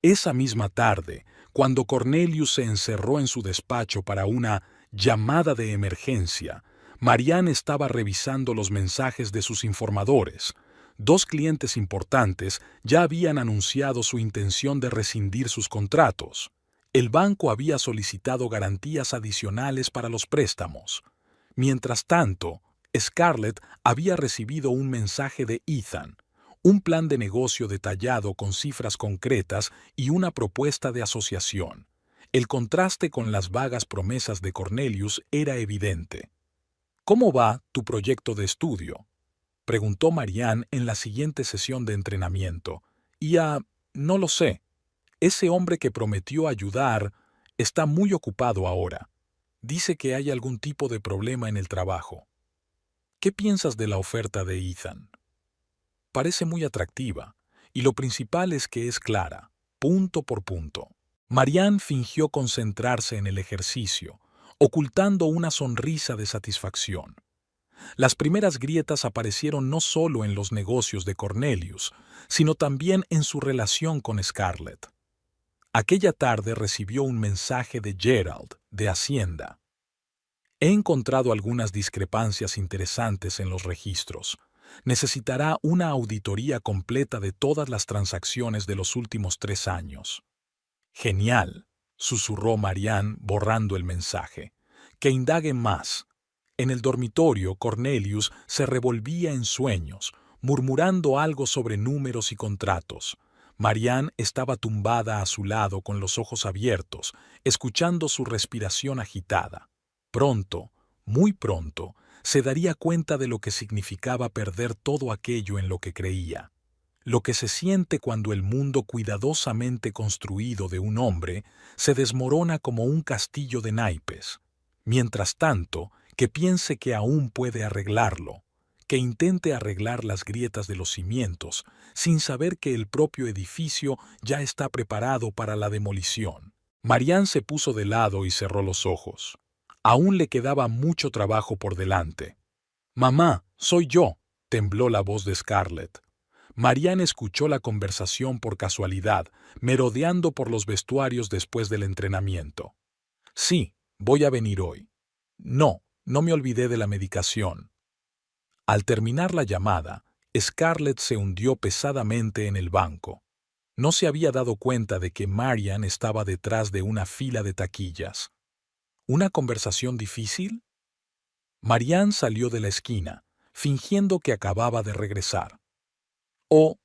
Esa misma tarde, cuando Cornelius se encerró en su despacho para una llamada de emergencia, Marianne estaba revisando los mensajes de sus informadores. 2 clientes importantes ya habían anunciado su intención de rescindir sus contratos. El banco había solicitado garantías adicionales para los préstamos. Mientras tanto, Scarlett había recibido un mensaje de Ethan, un plan de negocio detallado con cifras concretas y una propuesta de asociación. El contraste con las vagas promesas de Cornelius era evidente. ¿Cómo va tu proyecto de estudio?, preguntó Marianne en la siguiente sesión de entrenamiento. No lo sé. Ese hombre que prometió ayudar está muy ocupado ahora. Dice que hay algún tipo de problema en el trabajo. ¿Qué piensas de la oferta de Ethan? Parece muy atractiva, y lo principal es que es clara, punto por punto. Marianne fingió concentrarse en el ejercicio, ocultando una sonrisa de satisfacción. Las primeras grietas aparecieron no solo en los negocios de Cornelius, sino también en su relación con Scarlett. Aquella tarde recibió un mensaje de Gerald, de Hacienda. He encontrado algunas discrepancias interesantes en los registros. Necesitará una auditoría completa de todas las transacciones de los últimos 3 años. Genial, susurró Marianne borrando el mensaje. Que indague más. En el dormitorio, Cornelius se revolvía en sueños, murmurando algo sobre números y contratos. Marianne estaba tumbada a su lado con los ojos abiertos, escuchando su respiración agitada. Pronto, muy pronto, se daría cuenta de lo que significaba perder todo aquello en lo que creía. Lo que se siente cuando el mundo cuidadosamente construido de un hombre se desmorona como un castillo de naipes. Mientras tanto, que piense que aún puede arreglarlo, que intente arreglar las grietas de los cimientos, sin saber que el propio edificio ya está preparado para la demolición. Marianne se puso de lado y cerró los ojos. Aún le quedaba mucho trabajo por delante. «Mamá, soy yo», tembló la voz de Scarlett. Marianne escuchó la conversación por casualidad, merodeando por los vestuarios después del entrenamiento. «Sí, voy a venir hoy». No me olvidé de la medicación». Al terminar la llamada, Scarlett se hundió pesadamente en el banco. No se había dado cuenta de que Marianne estaba detrás de una fila de taquillas. ¿Una conversación difícil? Marianne salió de la esquina, fingiendo que acababa de regresar. «Oh,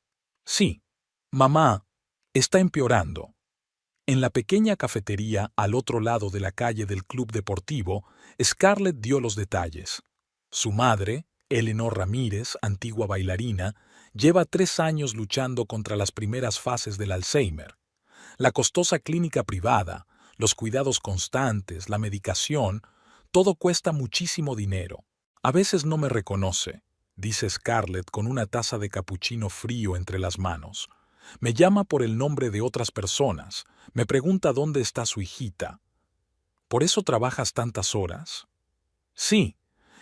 sí, mamá, está empeorando». En la pequeña cafetería al otro lado de la calle del club deportivo, Scarlett dio los detalles. Su madre, Eleanor Ramírez, antigua bailarina, lleva 3 años luchando contra las primeras fases del Alzheimer. La costosa clínica privada, los cuidados constantes, la medicación, todo cuesta muchísimo dinero. A veces no me reconoce, dice Scarlett con una taza de capuchino frío entre las manos. Me llama por el nombre de otras personas, me pregunta dónde está su hijita. ¿Por eso trabajas tantas horas? Sí,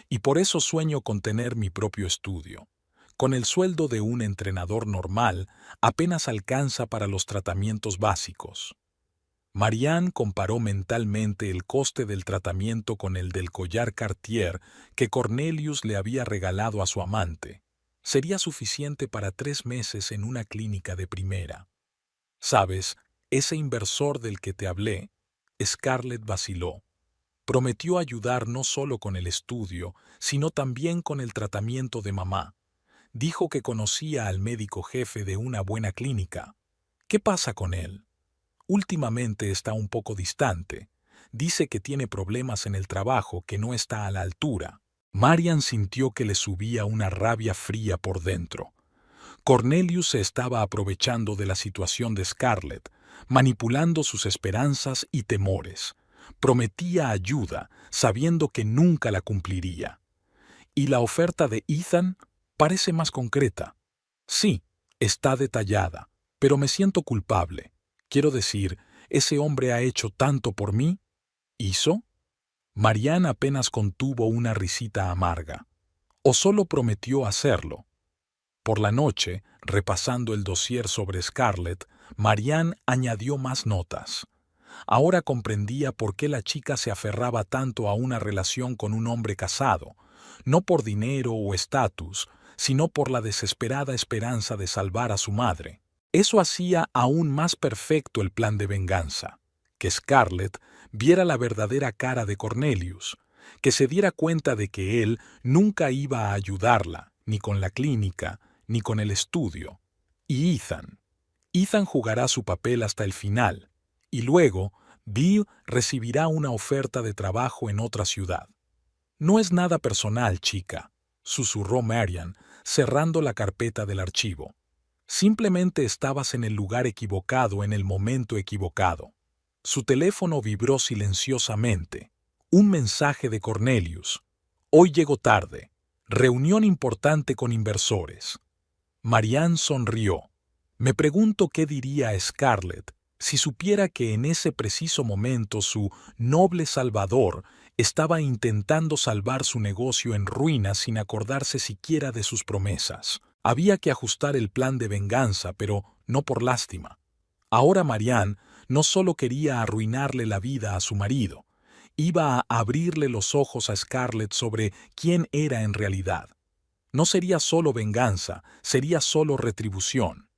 y por eso sueño con tener mi propio estudio. Con el sueldo de un entrenador normal, apenas alcanza para los tratamientos básicos. Marianne comparó mentalmente el coste del tratamiento con el del collar Cartier que Cornelius le había regalado a su amante. Sería suficiente para 3 meses en una clínica de primera. ¿Sabes? Ese inversor del que te hablé, Scarlett vaciló. Prometió ayudar no solo con el estudio, sino también con el tratamiento de mamá. Dijo que conocía al médico jefe de una buena clínica. ¿Qué pasa con él? Últimamente está un poco distante. Dice que tiene problemas en el trabajo, que no está a la altura. Marianne sintió que le subía una rabia fría por dentro. Cornelius se estaba aprovechando de la situación de Scarlett, manipulando sus esperanzas y temores. Prometía ayuda, sabiendo que nunca la cumpliría. Y la oferta de Ethan parece más concreta. Sí, está detallada, pero me siento culpable. Quiero decir, ese hombre ha hecho tanto por mí. ¿Hizo? Marianne apenas contuvo una risita amarga. ¿O solo prometió hacerlo? Por la noche, repasando el dossier sobre Scarlett, Marianne añadió más notas. Ahora comprendía por qué la chica se aferraba tanto a una relación con un hombre casado, no por dinero o estatus, sino por la desesperada esperanza de salvar a su madre. Eso hacía aún más perfecto el plan de venganza. Que Scarlett viera la verdadera cara de Cornelius, que se diera cuenta de que él nunca iba a ayudarla, ni con la clínica, ni con el estudio. Y Ethan jugará su papel hasta el final, y luego Bill recibirá una oferta de trabajo en otra ciudad. No es nada personal, chica, susurró Marian, cerrando la carpeta del archivo. Simplemente estabas en el lugar equivocado en el momento equivocado. Su teléfono vibró silenciosamente. Un mensaje de Cornelius. Hoy llego tarde. Reunión importante con inversores. Marianne sonrió. Me pregunto qué diría Scarlett si supiera que en ese preciso momento su noble salvador estaba intentando salvar su negocio en ruinas sin acordarse siquiera de sus promesas. Había que ajustar el plan de venganza, pero no por lástima. Ahora Marianne no solo quería arruinarle la vida a su marido, iba a abrirle los ojos a Scarlett sobre quién era en realidad. No sería solo venganza, sería solo retribución.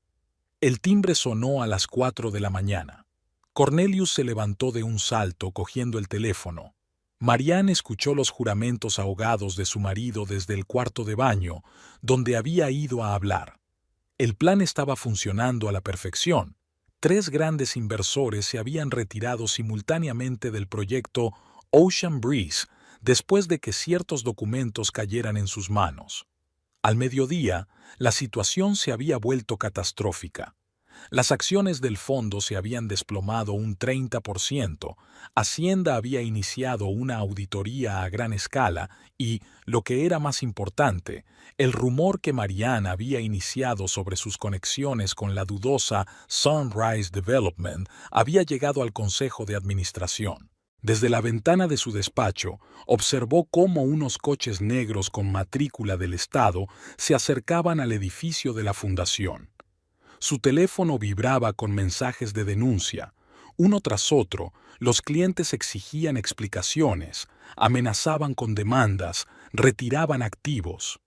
El timbre sonó a las 4 de la mañana. Cornelius se levantó de un salto cogiendo el teléfono. Marianne escuchó los juramentos ahogados de su marido desde el cuarto de baño, donde había ido a hablar. El plan estaba funcionando a la perfección. 3 grandes inversores se habían retirado simultáneamente del proyecto Ocean Breeze después de que ciertos documentos cayeran en sus manos. Al mediodía, la situación se había vuelto catastrófica. Las acciones del fondo se habían desplomado un 30%, Hacienda había iniciado una auditoría a gran escala y, lo que era más importante, el rumor que Marianne había iniciado sobre sus conexiones con la dudosa Sunrise Development había llegado al Consejo de Administración. Desde la ventana de su despacho, observó cómo unos coches negros con matrícula del Estado se acercaban al edificio de la fundación. Su teléfono vibraba con mensajes de denuncia. Uno tras otro, los clientes exigían explicaciones, amenazaban con demandas, retiraban activos.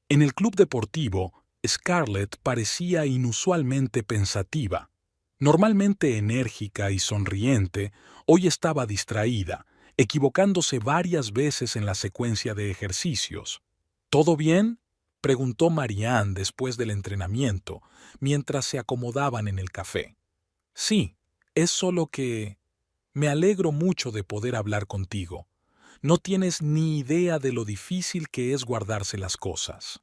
En el club deportivo, Scarlett parecía inusualmente pensativa. Normalmente enérgica y sonriente, hoy estaba distraída, equivocándose varias veces en la secuencia de ejercicios. ¿Todo bien?, preguntó Marianne después del entrenamiento, mientras se acomodaban en el café. Sí, es solo que... Me alegro mucho de poder hablar contigo. No tienes ni idea de lo difícil que es guardarse las cosas.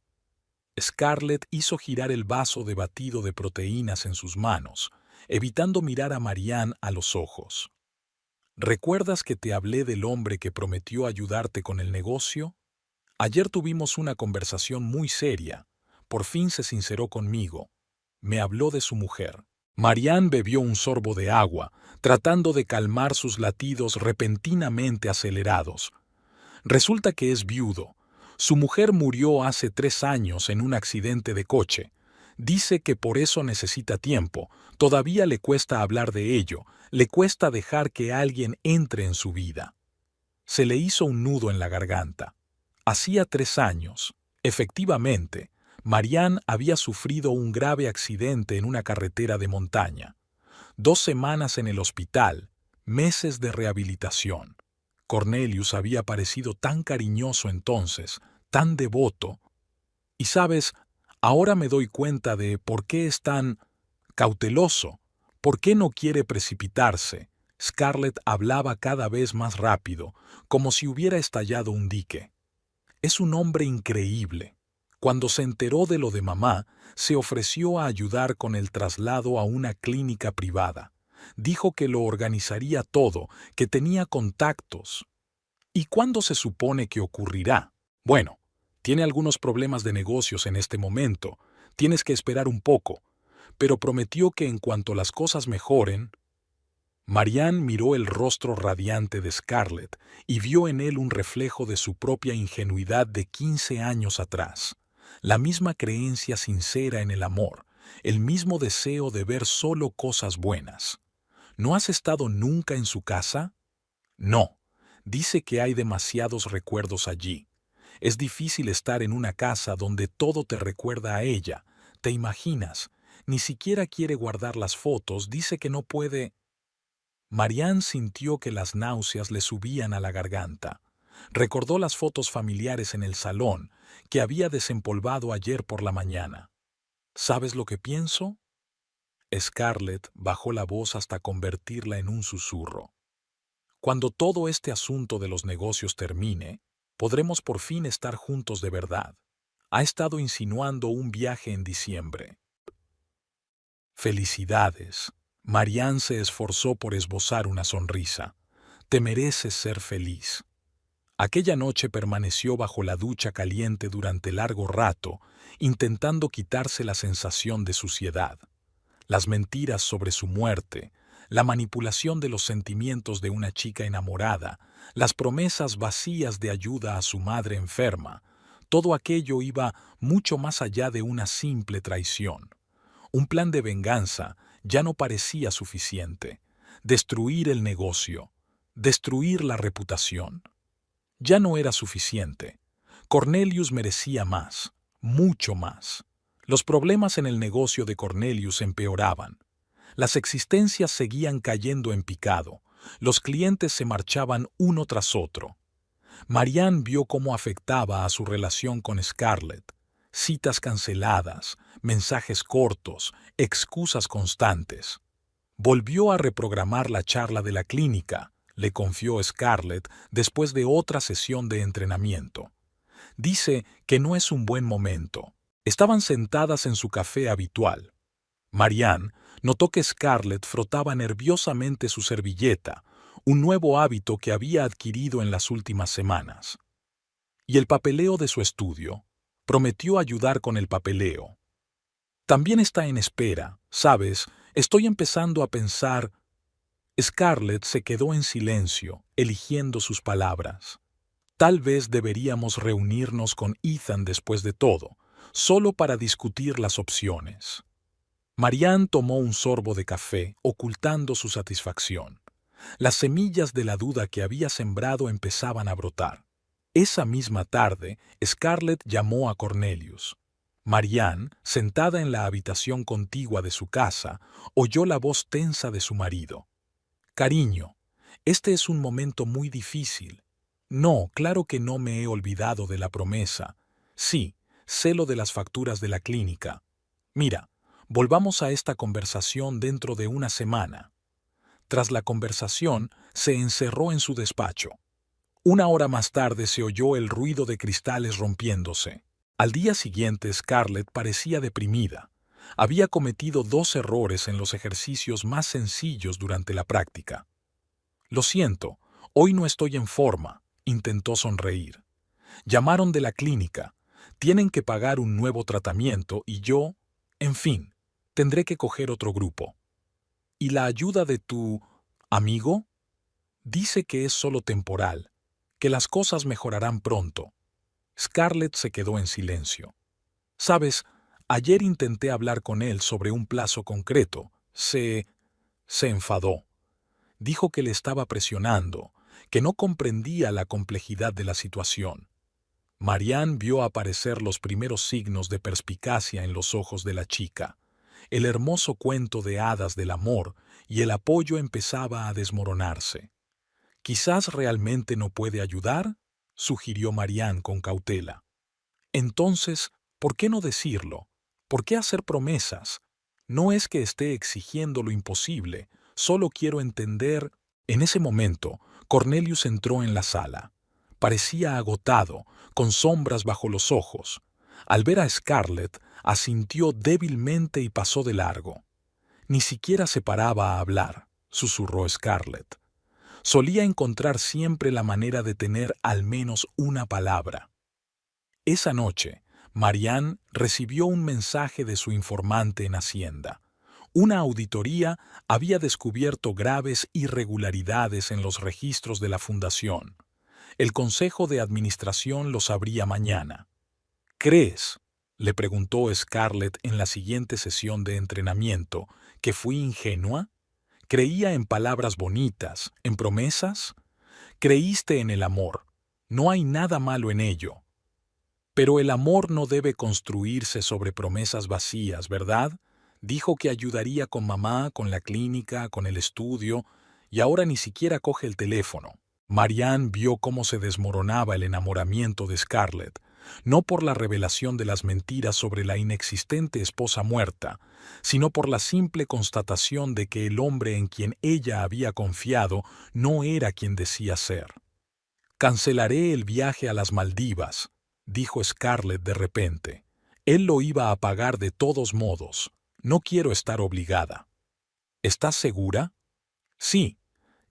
Scarlett hizo girar el vaso de batido de proteínas en sus manos, evitando mirar a Marianne a los ojos. ¿Recuerdas que te hablé del hombre que prometió ayudarte con el negocio? Ayer tuvimos una conversación muy seria. Por fin se sinceró conmigo. Me habló de su mujer. Marianne bebió un sorbo de agua, tratando de calmar sus latidos repentinamente acelerados. Resulta que es viudo. Su mujer murió hace 3 años en un accidente de coche. Dice que por eso necesita tiempo. Todavía le cuesta hablar de ello, le cuesta dejar que alguien entre en su vida. Se le hizo un nudo en la garganta. Hacía 3 años, efectivamente, Marianne había sufrido un grave accidente en una carretera de montaña. 2 semanas en el hospital, meses de rehabilitación. Cornelius había parecido tan cariñoso entonces, tan devoto. Y sabes, ahora me doy cuenta de por qué es tan cauteloso, por qué no quiere precipitarse. Scarlett hablaba cada vez más rápido, como si hubiera estallado un dique. Es un hombre increíble. Cuando se enteró de lo de mamá, se ofreció a ayudar con el traslado a una clínica privada. Dijo que lo organizaría todo, que tenía contactos. ¿Y cuándo se supone que ocurrirá? Bueno, tiene algunos problemas de negocios en este momento. Tienes que esperar un poco. Pero prometió que en cuanto las cosas mejoren... Marianne miró el rostro radiante de Scarlett y vio en él un reflejo de su propia ingenuidad de 15 años atrás. La misma creencia sincera en el amor, el mismo deseo de ver solo cosas buenas. ¿No has estado nunca en su casa? No. Dice que hay demasiados recuerdos allí. Es difícil estar en una casa donde todo te recuerda a ella. ¿Te imaginas? Ni siquiera quiere guardar las fotos, dice que no puede... Marianne sintió que las náuseas le subían a la garganta. Recordó las fotos familiares en el salón que había desempolvado ayer por la mañana. ¿Sabes lo que pienso? Scarlett bajó la voz hasta convertirla en un susurro. Cuando todo este asunto de los negocios termine, podremos por fin estar juntos de verdad. Ha estado insinuando un viaje en diciembre. Felicidades. Marianne se esforzó por esbozar una sonrisa. Te mereces ser feliz. Aquella noche permaneció bajo la ducha caliente durante largo rato, intentando quitarse la sensación de suciedad. Las mentiras sobre su muerte, la manipulación de los sentimientos de una chica enamorada, las promesas vacías de ayuda a su madre enferma, todo aquello iba mucho más allá de una simple traición. Un plan de venganza ya no parecía suficiente. Destruir el negocio, destruir la reputación. Ya no era suficiente. Cornelius merecía más, mucho más. Los problemas en el negocio de Cornelius empeoraban. Las existencias seguían cayendo en picado. Los clientes se marchaban uno tras otro. Marianne vio cómo afectaba a su relación con Scarlett. Citas canceladas, mensajes cortos, excusas constantes. Volvió a reprogramar la charla de la clínica, le confió Scarlett después de otra sesión de entrenamiento. Dice que no es un buen momento. Estaban sentadas en su café habitual. Marianne notó que Scarlett frotaba nerviosamente su servilleta, un nuevo hábito que había adquirido en las últimas semanas. Y el papeleo de su estudio. Prometió ayudar con el papeleo. También está en espera, ¿sabes? Estoy empezando a pensar. Scarlett se quedó en silencio, eligiendo sus palabras. Tal vez deberíamos reunirnos con Ethan después de todo, solo para discutir las opciones. Marianne tomó un sorbo de café, ocultando su satisfacción. Las semillas de la duda que había sembrado empezaban a brotar. Esa misma tarde, Scarlett llamó a Cornelius. Marianne, sentada en la habitación contigua de su casa, oyó la voz tensa de su marido. «Cariño, este es un momento muy difícil. No, claro que no me he olvidado de la promesa. Sí, sé lo de las facturas de la clínica. Mira, volvamos a esta conversación dentro de una semana». Tras la conversación, se encerró en su despacho. Una hora más tarde se oyó el ruido de cristales rompiéndose. Al día siguiente Scarlett parecía deprimida. Había cometido 2 errores en los ejercicios más sencillos durante la práctica. «Lo siento, hoy no estoy en forma», intentó sonreír. «Llamaron de la clínica. Tienen que pagar un nuevo tratamiento y yo, en fin, tendré que coger otro grupo». «¿Y la ayuda de tu amigo?» «Dice que es solo temporal, que las cosas mejorarán pronto». Scarlett se quedó en silencio. «Sabes, ayer intenté hablar con él sobre un plazo concreto. Se enfadó. Dijo que le estaba presionando, que no comprendía la complejidad de la situación». Marianne vio aparecer los primeros signos de perspicacia en los ojos de la chica. El hermoso cuento de hadas del amor y el apoyo empezaba a desmoronarse. «Quizás realmente no puede ayudar», sugirió Marianne con cautela. «Entonces, ¿por qué no decirlo? ¿Por qué hacer promesas? No es que esté exigiendo lo imposible, solo quiero entender». En ese momento, Cornelius entró en la sala. Parecía agotado, con sombras bajo los ojos. Al ver a Scarlett, asintió débilmente y pasó de largo. «Ni siquiera se paraba a hablar», susurró Scarlett. Solía encontrar siempre la manera de tener al menos una palabra. Esa noche, Marianne recibió un mensaje de su informante en Hacienda. Una auditoría había descubierto graves irregularidades en los registros de la fundación. El Consejo de Administración lo sabría mañana. «¿Crees?», le preguntó Scarlett en la siguiente sesión de entrenamiento, «¿que fui ingenua? ¿Creía en palabras bonitas, en promesas? Creíste en el amor. No hay nada malo en ello. Pero el amor no debe construirse sobre promesas vacías, ¿verdad? Dijo que ayudaría con mamá, con la clínica, con el estudio, y ahora ni siquiera coge el teléfono». Marianne vio cómo se desmoronaba el enamoramiento de Scarlett, no por la revelación de las mentiras sobre la inexistente esposa muerta, sino por la simple constatación de que el hombre en quien ella había confiado no era quien decía ser. «Cancelaré el viaje a las Maldivas», dijo Scarlett de repente. Él lo iba a pagar de todos modos. No quiero estar obligada. ¿Estás segura? Sí.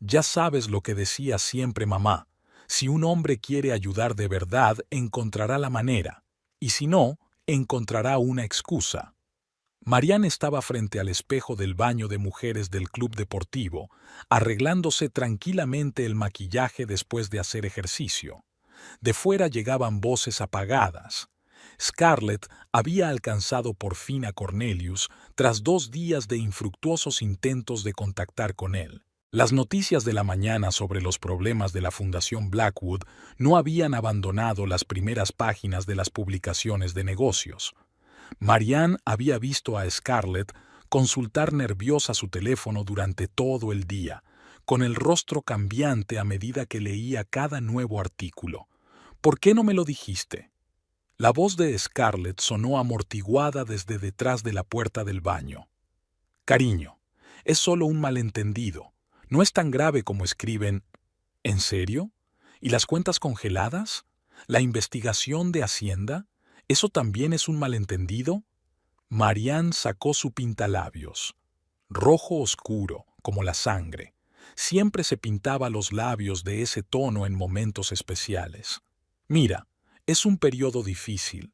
Ya sabes lo que decía siempre mamá. Si un hombre quiere ayudar de verdad, encontrará la manera. Y si no, encontrará una excusa. Marianne estaba frente al espejo del baño de mujeres del club deportivo, arreglándose tranquilamente el maquillaje después de hacer ejercicio. De fuera llegaban voces apagadas. Scarlett había alcanzado por fin a Cornelius tras 2 días de infructuosos intentos de contactar con él. Las noticias de la mañana sobre los problemas de la Fundación Blackwood no habían abandonado las primeras páginas de las publicaciones de negocios. Marianne había visto a Scarlett consultar nerviosa su teléfono durante todo el día, con el rostro cambiante a medida que leía cada nuevo artículo. «¿Por qué no me lo dijiste?». La voz de Scarlett sonó amortiguada desde detrás de la puerta del baño. «Cariño, es solo un malentendido. No es tan grave como escriben». «¿En serio? ¿Y las cuentas congeladas? ¿La investigación de Hacienda? ¿Eso también es un malentendido?». Marianne sacó su pintalabios. Rojo oscuro, como la sangre. Siempre se pintaba los labios de ese tono en momentos especiales. «Mira, es un periodo difícil».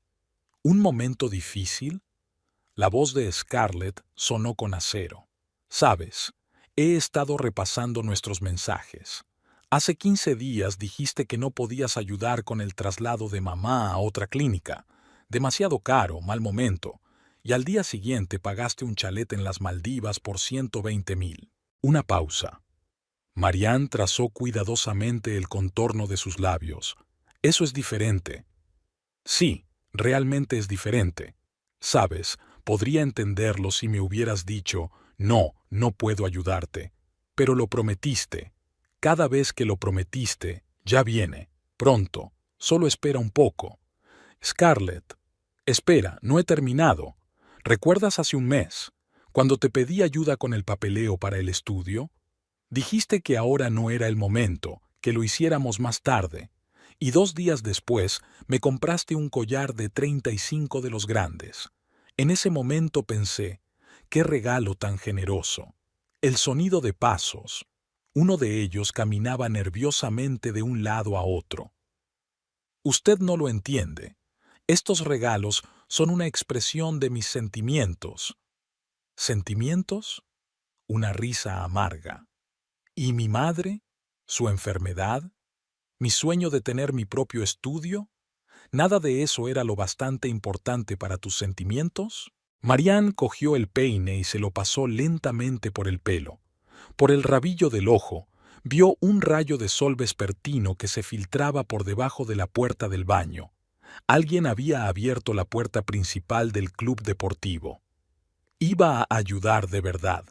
«¿Un momento difícil?». La voz de Scarlett sonó con acero. «Sabes, he estado repasando nuestros mensajes. Hace 15 días dijiste que no podías ayudar con el traslado de mamá a otra clínica. Demasiado caro, mal momento. Y al día siguiente pagaste un chalet en las Maldivas por 120,000. Una pausa. Marianne trazó cuidadosamente el contorno de sus labios. «Eso es diferente». «Sí, realmente es diferente. Sabes, podría entenderlo si me hubieras dicho, no puedo ayudarte. Pero lo prometiste. Cada vez que lo prometiste, ya viene. Pronto. Solo espera un poco». «Scarlett, espera, no he terminado. ¿Recuerdas hace un mes, cuando te pedí ayuda con el papeleo para el estudio? Dijiste que ahora no era el momento, que lo hiciéramos más tarde. Y 2 días después me compraste un collar de 35 de los grandes. En ese momento pensé, qué regalo tan generoso. El sonido de pasos. Uno de ellos caminaba nerviosamente de un lado a otro. Usted no lo entiende. Estos regalos son una expresión de mis sentimientos». «¿Sentimientos?». Una risa amarga. «¿Y mi madre? ¿Su enfermedad? ¿Mi sueño de tener mi propio estudio? ¿Nada de eso era lo bastante importante para tus sentimientos?». Marianne cogió el peine y se lo pasó lentamente por el pelo. Por el rabillo del ojo, vio un rayo de sol vespertino que se filtraba por debajo de la puerta del baño. Alguien había abierto la puerta principal del club deportivo. Iba a ayudar de verdad.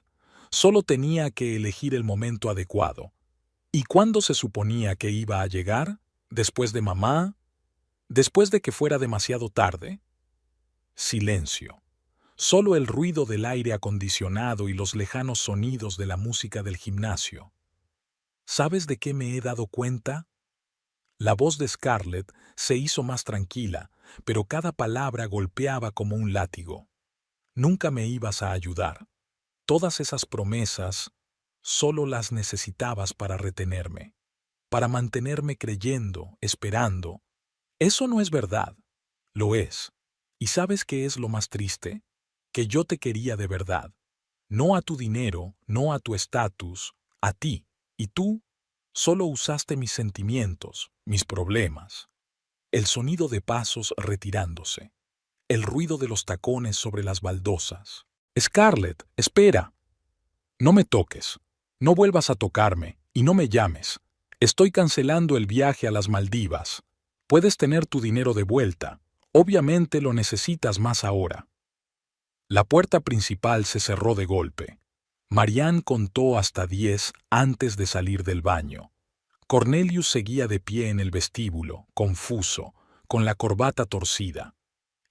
Solo tenía que elegir el momento adecuado. ¿Y cuándo se suponía que iba a llegar? ¿Después de mamá? ¿Después de que fuera demasiado tarde? Silencio. Solo el ruido del aire acondicionado y los lejanos sonidos de la música del gimnasio. ¿Sabes de qué me he dado cuenta? La voz de Scarlett se hizo más tranquila, pero cada palabra golpeaba como un látigo. Nunca me ibas a ayudar. Todas esas promesas solo las necesitabas para retenerme, para mantenerme creyendo, esperando. Eso no es verdad. Lo es. ¿Y sabes qué es lo más triste? Que yo te quería de verdad. No a tu dinero, no a tu estatus, a ti. Y tú solo usaste mis sentimientos, mis problemas. El sonido de pasos retirándose. El ruido de los tacones sobre las baldosas. «Scarlett, espera». «No me toques. No vuelvas a tocarme. Y no me llames. Estoy cancelando el viaje a las Maldivas. Puedes tener tu dinero de vuelta. Obviamente lo necesitas más ahora». La puerta principal se cerró de golpe. Marianne contó hasta 10 antes de salir del baño. Cornelius seguía de pie en el vestíbulo, confuso, con la corbata torcida.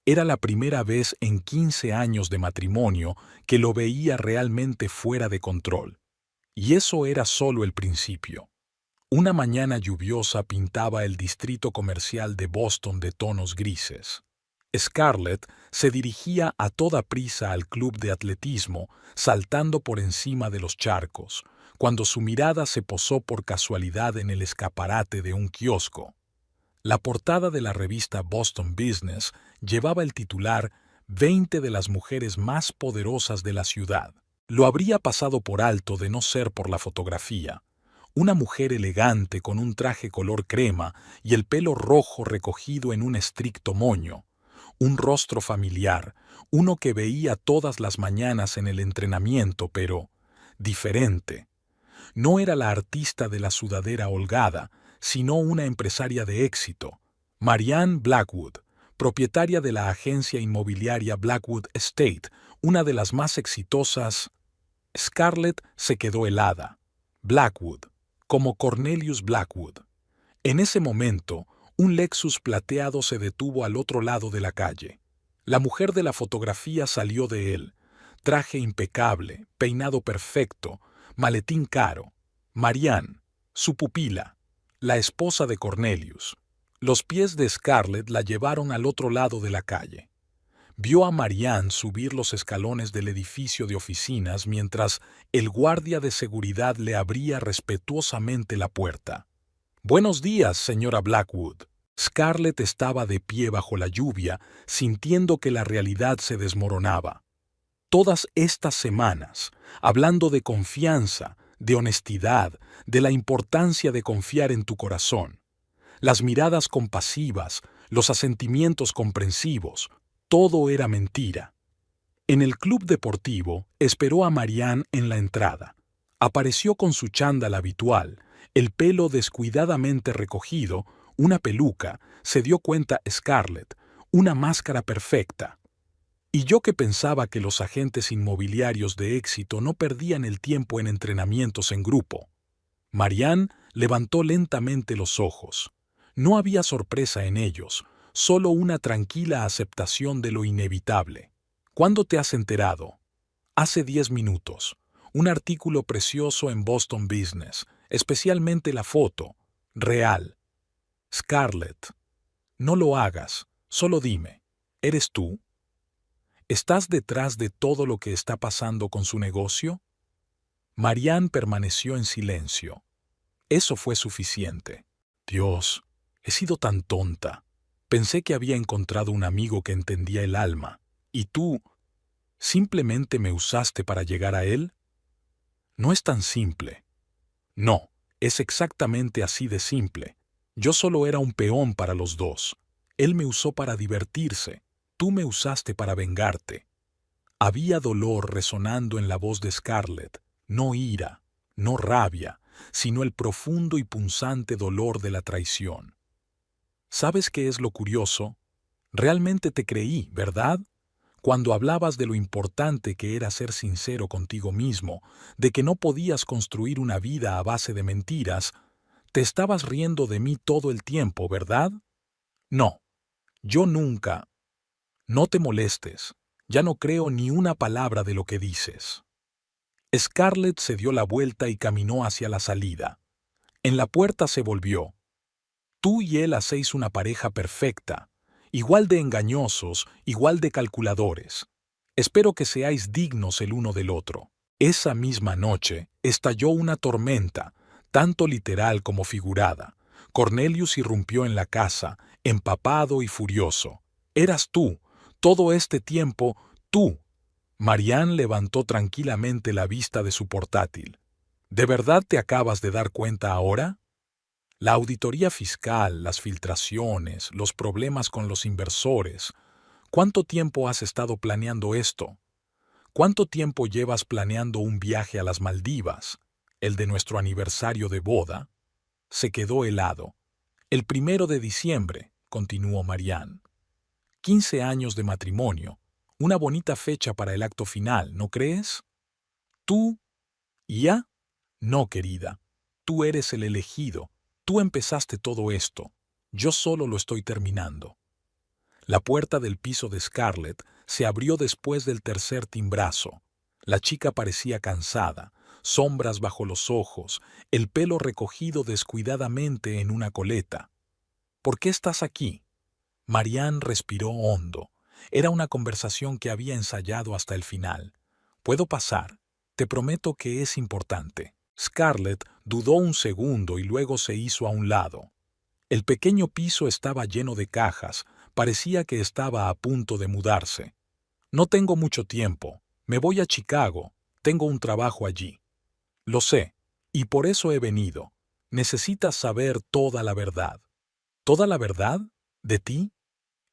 Era la primera vez en 15 años de matrimonio que lo veía realmente fuera de control. Y eso era solo el principio. Una mañana lluviosa pintaba el distrito comercial de Boston de tonos grises. Scarlett se dirigía a toda prisa al club de atletismo, saltando por encima de los charcos, cuando su mirada se posó por casualidad en el escaparate de un kiosco. La portada de la revista Boston Business llevaba el titular «20 de las mujeres más poderosas de la ciudad». Lo habría pasado por alto de no ser por la fotografía. Una mujer elegante con un traje color crema y el pelo rojo recogido en un estricto moño. Un rostro familiar, uno que veía todas las mañanas en el entrenamiento, pero diferente. No era la artista de la sudadera holgada, sino una empresaria de éxito, Marianne Blackwood, propietaria de la agencia inmobiliaria Blackwood Estate, una de las más exitosas. Scarlett se quedó helada. Blackwood, como Cornelius Blackwood. En ese momento, un Lexus plateado se detuvo al otro lado de la calle. La mujer de la fotografía salió de él. Traje impecable, peinado perfecto, maletín caro. Marianne, su pupila, la esposa de Cornelius. Los pies de Scarlett la llevaron al otro lado de la calle. Vio a Marianne subir los escalones del edificio de oficinas mientras el guardia de seguridad le abría respetuosamente la puerta. «Buenos días, señora Blackwood». Scarlett estaba de pie bajo la lluvia, sintiendo que la realidad se desmoronaba. Todas estas semanas, hablando de confianza, de honestidad, de la importancia de confiar en tu corazón. Las miradas compasivas, los asentimientos comprensivos, todo era mentira. En el club deportivo esperó a Marianne en la entrada. Apareció con su chándal habitual, el pelo descuidadamente recogido, una peluca, se dio cuenta Scarlett, una máscara perfecta. Y yo que pensaba que los agentes inmobiliarios de éxito no perdían el tiempo en entrenamientos en grupo. Marianne levantó lentamente los ojos. No había sorpresa en ellos, solo una tranquila aceptación de lo inevitable. ¿Cuándo te has enterado? Hace 10 minutos. Un artículo precioso en Boston Business, especialmente la foto. Real. Scarlett, no lo hagas, solo dime, ¿eres tú? ¿Estás detrás de todo lo que está pasando con su negocio? Marianne permaneció en silencio. Eso fue suficiente. Dios, he sido tan tonta. Pensé que había encontrado un amigo que entendía el alma. ¿Y tú simplemente me usaste para llegar a él? No es tan simple. No, es exactamente así de simple. Yo solo era un peón para los dos. Él me usó para divertirse. Tú me usaste para vengarte. Había dolor resonando en la voz de Scarlett, no ira, no rabia, sino el profundo y punzante dolor de la traición. ¿Sabes qué es lo curioso? Realmente te creí, ¿verdad? Cuando hablabas de lo importante que era ser sincero contigo mismo, de que no podías construir una vida a base de mentiras, te estabas riendo de mí todo el tiempo, ¿verdad? No, yo nunca. No te molestes, ya no creo ni una palabra de lo que dices. Scarlett se dio la vuelta y caminó hacia la salida. En la puerta se volvió. Tú y él hacéis una pareja perfecta, igual de engañosos, igual de calculadores. Espero que seáis dignos el uno del otro. Esa misma noche estalló una tormenta, tanto literal como figurada. Cornelius irrumpió en la casa, empapado y furioso. Eras tú, todo este tiempo, tú. Marianne levantó tranquilamente la vista de su portátil. ¿De verdad te acabas de dar cuenta ahora? La auditoría fiscal, las filtraciones, los problemas con los inversores. ¿Cuánto tiempo has estado planeando esto? ¿Cuánto tiempo llevas planeando un viaje a las Maldivas, el de nuestro aniversario de boda? Se quedó helado. El 1 de diciembre, continuó Marianne. 15 años de matrimonio, una bonita fecha para el acto final, ¿no crees? ¿Tú? ¿Ya? No, querida, tú eres el elegido, Tú empezaste todo esto. Yo solo lo estoy terminando. La puerta del piso de Scarlett se abrió después del tercer timbrazo. La chica parecía cansada, sombras bajo los ojos, el pelo recogido descuidadamente en una coleta. ¿Por qué estás aquí? Marianne respiró hondo. Era una conversación que había ensayado hasta el final. ¿Puedo pasar? Te prometo que es importante. Scarlett dudó un segundo y luego se hizo a un lado. El pequeño piso estaba lleno de cajas, parecía que estaba a punto de mudarse. No tengo mucho tiempo, me voy a Chicago, tengo un trabajo allí. Lo sé, y por eso he venido. Necesitas saber toda la verdad. ¿Toda la verdad? ¿De ti?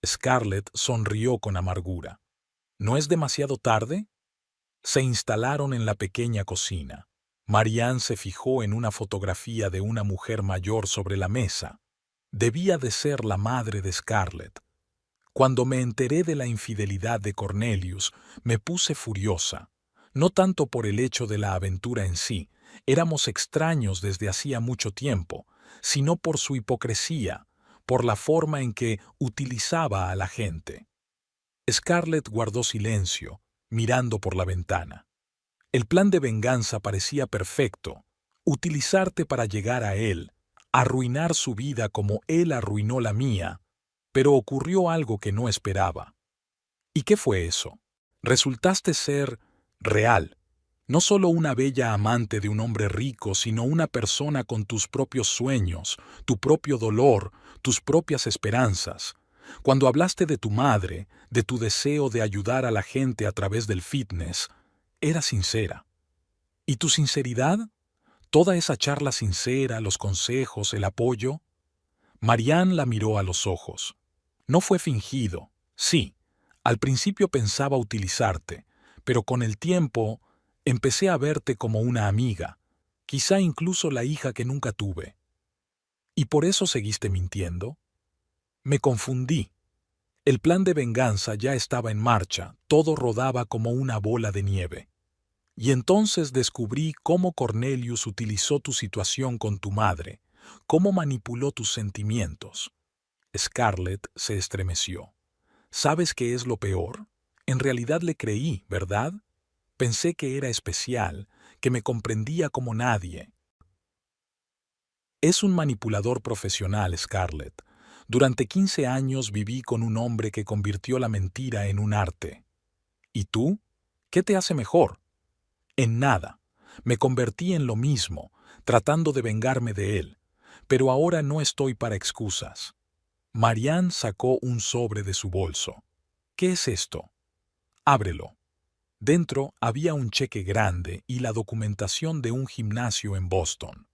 Scarlett sonrió con amargura. ¿No es demasiado tarde? Se instalaron en la pequeña cocina. Marianne se fijó en una fotografía de una mujer mayor sobre la mesa. Debía de ser la madre de Scarlett. Cuando me enteré de la infidelidad de Cornelius, me puse furiosa. No tanto por el hecho de la aventura en sí, éramos extraños desde hacía mucho tiempo, sino por su hipocresía, por la forma en que utilizaba a la gente. Scarlett guardó silencio, mirando por la ventana. El plan de venganza parecía perfecto, utilizarte para llegar a él, arruinar su vida como él arruinó la mía, pero ocurrió algo que no esperaba. ¿Y qué fue eso? Resultaste ser real, no solo una bella amante de un hombre rico, sino una persona con tus propios sueños, tu propio dolor, tus propias esperanzas. Cuando hablaste de tu madre, de tu deseo de ayudar a la gente a través del fitness, era sincera. ¿Y tu sinceridad? Toda esa charla sincera, los consejos, el apoyo. Marianne la miró a los ojos. No fue fingido. Sí, al principio pensaba utilizarte, pero con el tiempo empecé a verte como una amiga, quizá incluso la hija que nunca tuve. ¿Y por eso seguiste mintiendo? Me confundí. El plan de venganza ya estaba en marcha, todo rodaba como una bola de nieve. Y entonces descubrí cómo Cornelius utilizó tu situación con tu madre, cómo manipuló tus sentimientos. Scarlett se estremeció. ¿Sabes qué es lo peor? En realidad le creí, ¿verdad? Pensé que era especial, que me comprendía como nadie. Es un manipulador profesional, Scarlett. Durante 15 años viví con un hombre que convirtió la mentira en un arte. ¿Y tú? ¿Qué te hace mejor? En nada. Me convertí en lo mismo, tratando de vengarme de él. Pero ahora no estoy para excusas. Marianne sacó un sobre de su bolso. ¿Qué es esto? Ábrelo. Dentro había un cheque grande y la documentación de un gimnasio en Boston.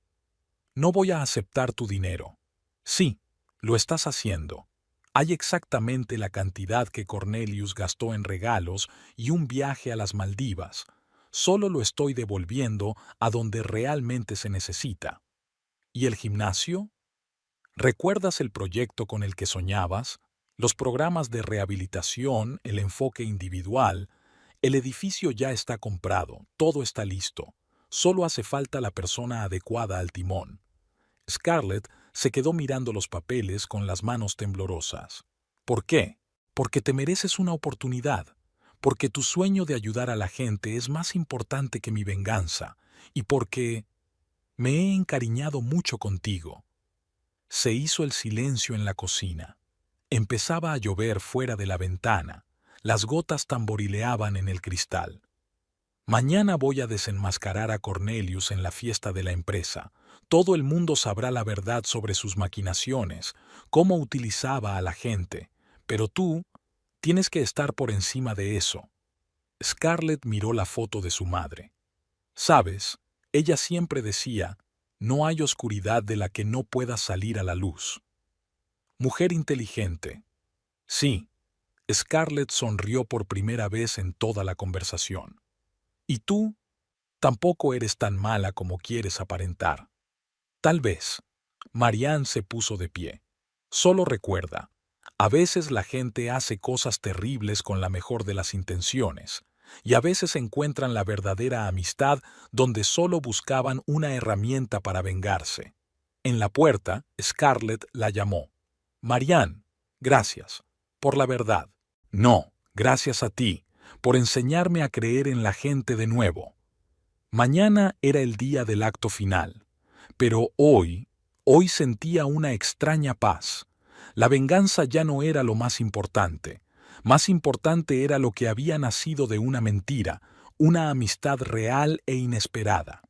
No voy a aceptar tu dinero. Sí, lo estás haciendo. Hay exactamente la cantidad que Cornelius gastó en regalos y un viaje a las Maldivas. Solo lo estoy devolviendo a donde realmente se necesita. ¿Y el gimnasio? ¿Recuerdas el proyecto con el que soñabas? Los programas de rehabilitación, el enfoque individual. El edificio ya está comprado, todo está listo. Solo hace falta la persona adecuada al timón. Scarlett se quedó mirando los papeles con las manos temblorosas. ¿Por qué? Porque te mereces una oportunidad. Porque tu sueño de ayudar a la gente es más importante que mi venganza. Y porque me he encariñado mucho contigo. Se hizo el silencio en la cocina. Empezaba a llover fuera de la ventana. Las gotas tamborileaban en el cristal. Mañana voy a desenmascarar a Cornelius en la fiesta de la empresa. Todo el mundo sabrá la verdad sobre sus maquinaciones, cómo utilizaba a la gente. Pero tú tienes que estar por encima de eso. Scarlett miró la foto de su madre. Sabes, ella siempre decía, no hay oscuridad de la que no pueda salir a la luz. Mujer inteligente. Sí, Scarlett sonrió por primera vez en toda la conversación. Y tú tampoco eres tan mala como quieres aparentar. Tal vez. Marianne se puso de pie. Solo recuerda, a veces la gente hace cosas terribles con la mejor de las intenciones, y a veces encuentran la verdadera amistad donde solo buscaban una herramienta para vengarse. En la puerta, Scarlett la llamó. «Marianne, gracias. Por la verdad. No, gracias a ti, por enseñarme a creer en la gente de nuevo». Mañana era el día del acto final, pero hoy sentía una extraña paz. La venganza ya no era lo más importante. Más importante era lo que había nacido de una mentira, una amistad real e inesperada.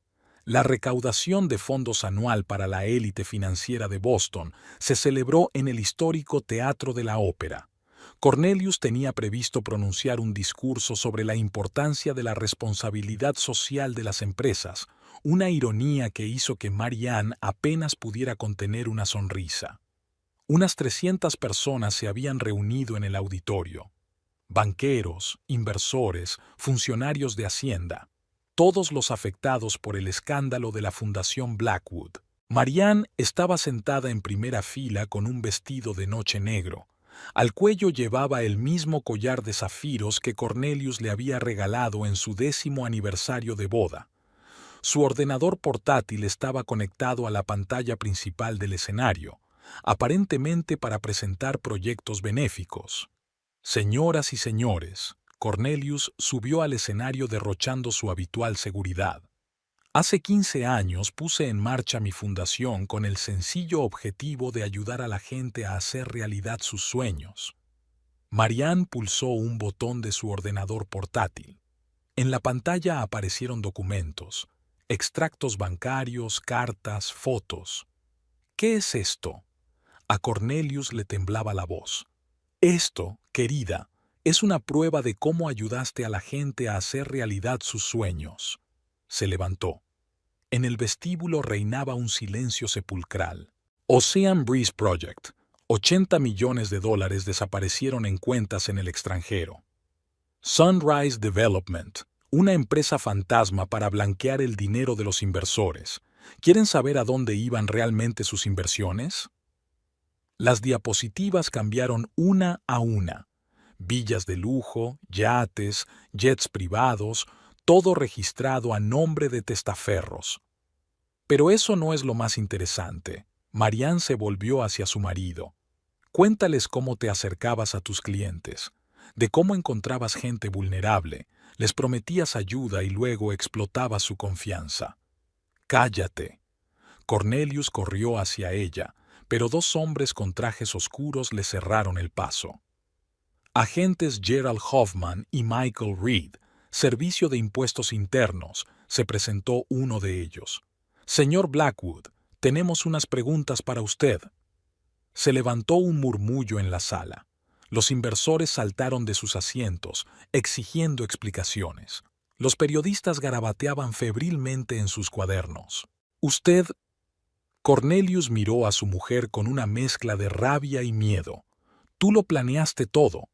La recaudación de fondos anual para la élite financiera de Boston se celebró en el histórico Teatro de la Ópera. Cornelius tenía previsto pronunciar un discurso sobre la importancia de la responsabilidad social de las empresas, una ironía que hizo que Marianne apenas pudiera contener una sonrisa. Unas 300 personas se habían reunido en el auditorio. Banqueros, inversores, funcionarios de Hacienda, todos los afectados por el escándalo de la Fundación Blackwood. Marianne estaba sentada en primera fila con un vestido de noche negro. Al cuello llevaba el mismo collar de zafiros que Cornelius le había regalado en su 10º aniversario de boda. Su ordenador portátil estaba conectado a la pantalla principal del escenario, aparentemente para presentar proyectos benéficos. Señoras y señores, Cornelius subió al escenario derrochando su habitual seguridad. Hace 15 años puse en marcha mi fundación con el sencillo objetivo de ayudar a la gente a hacer realidad sus sueños. Marianne pulsó un botón de su ordenador portátil. En la pantalla aparecieron documentos, extractos bancarios, cartas, fotos. ¿Qué es esto? A Cornelius le temblaba la voz. Esto, querida, es una prueba de cómo ayudaste a la gente a hacer realidad sus sueños. Se levantó. En el vestíbulo reinaba un silencio sepulcral. Ocean Breeze Project. $80 millones desaparecieron en cuentas en el extranjero. Sunrise Development. Una empresa fantasma para blanquear el dinero de los inversores. ¿Quieren saber a dónde iban realmente sus inversiones? Las diapositivas cambiaron una a una. Villas de lujo, yates, jets privados, todo registrado a nombre de testaferros. Pero eso no es lo más interesante. Marianne se volvió hacia su marido. Cuéntales cómo te acercabas a tus clientes, de cómo encontrabas gente vulnerable, les prometías ayuda y luego explotabas su confianza. Cállate. Cornelius corrió hacia ella, pero 2 hombres con trajes oscuros le cerraron el paso. Agentes Gerald Hoffman y Michael Reed, Servicio de Impuestos Internos, se presentó uno de ellos. Señor Blackwood, tenemos unas preguntas para usted. Se levantó un murmullo en la sala. Los inversores saltaron de sus asientos, exigiendo explicaciones. Los periodistas garabateaban febrilmente en sus cuadernos. Usted... Cornelius miró a su mujer con una mezcla de rabia y miedo. Tú lo planeaste todo.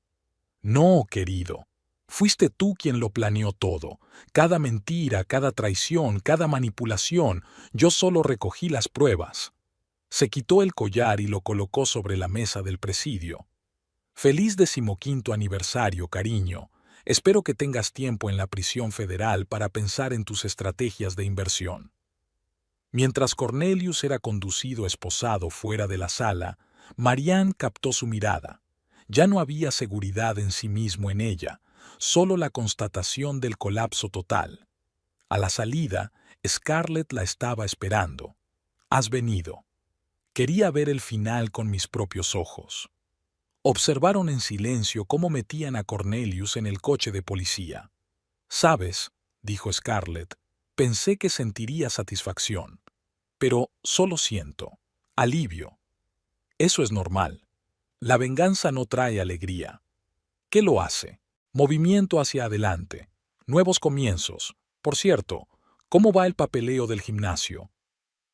No, querido. Fuiste tú quien lo planeó todo. Cada mentira, cada traición, cada manipulación, yo solo recogí las pruebas. Se quitó el collar y lo colocó sobre la mesa del presidio. Feliz 15º aniversario, cariño. Espero que tengas tiempo en la prisión federal para pensar en tus estrategias de inversión. Mientras Cornelius era conducido esposado fuera de la sala, Marianne captó su mirada. Ya no había seguridad en sí mismo en ella, solo la constatación del colapso total. A la salida, Scarlett la estaba esperando. «Has venido. Quería ver el final con mis propios ojos». Observaron en silencio cómo metían a Cornelius en el coche de policía. «Sabes», dijo Scarlett, «pensé que sentiría satisfacción. Pero solo siento alivio. Eso es normal. La venganza no trae alegría. ¿Qué lo hace? Movimiento hacia adelante. Nuevos comienzos. Por cierto, ¿cómo va el papeleo del gimnasio?»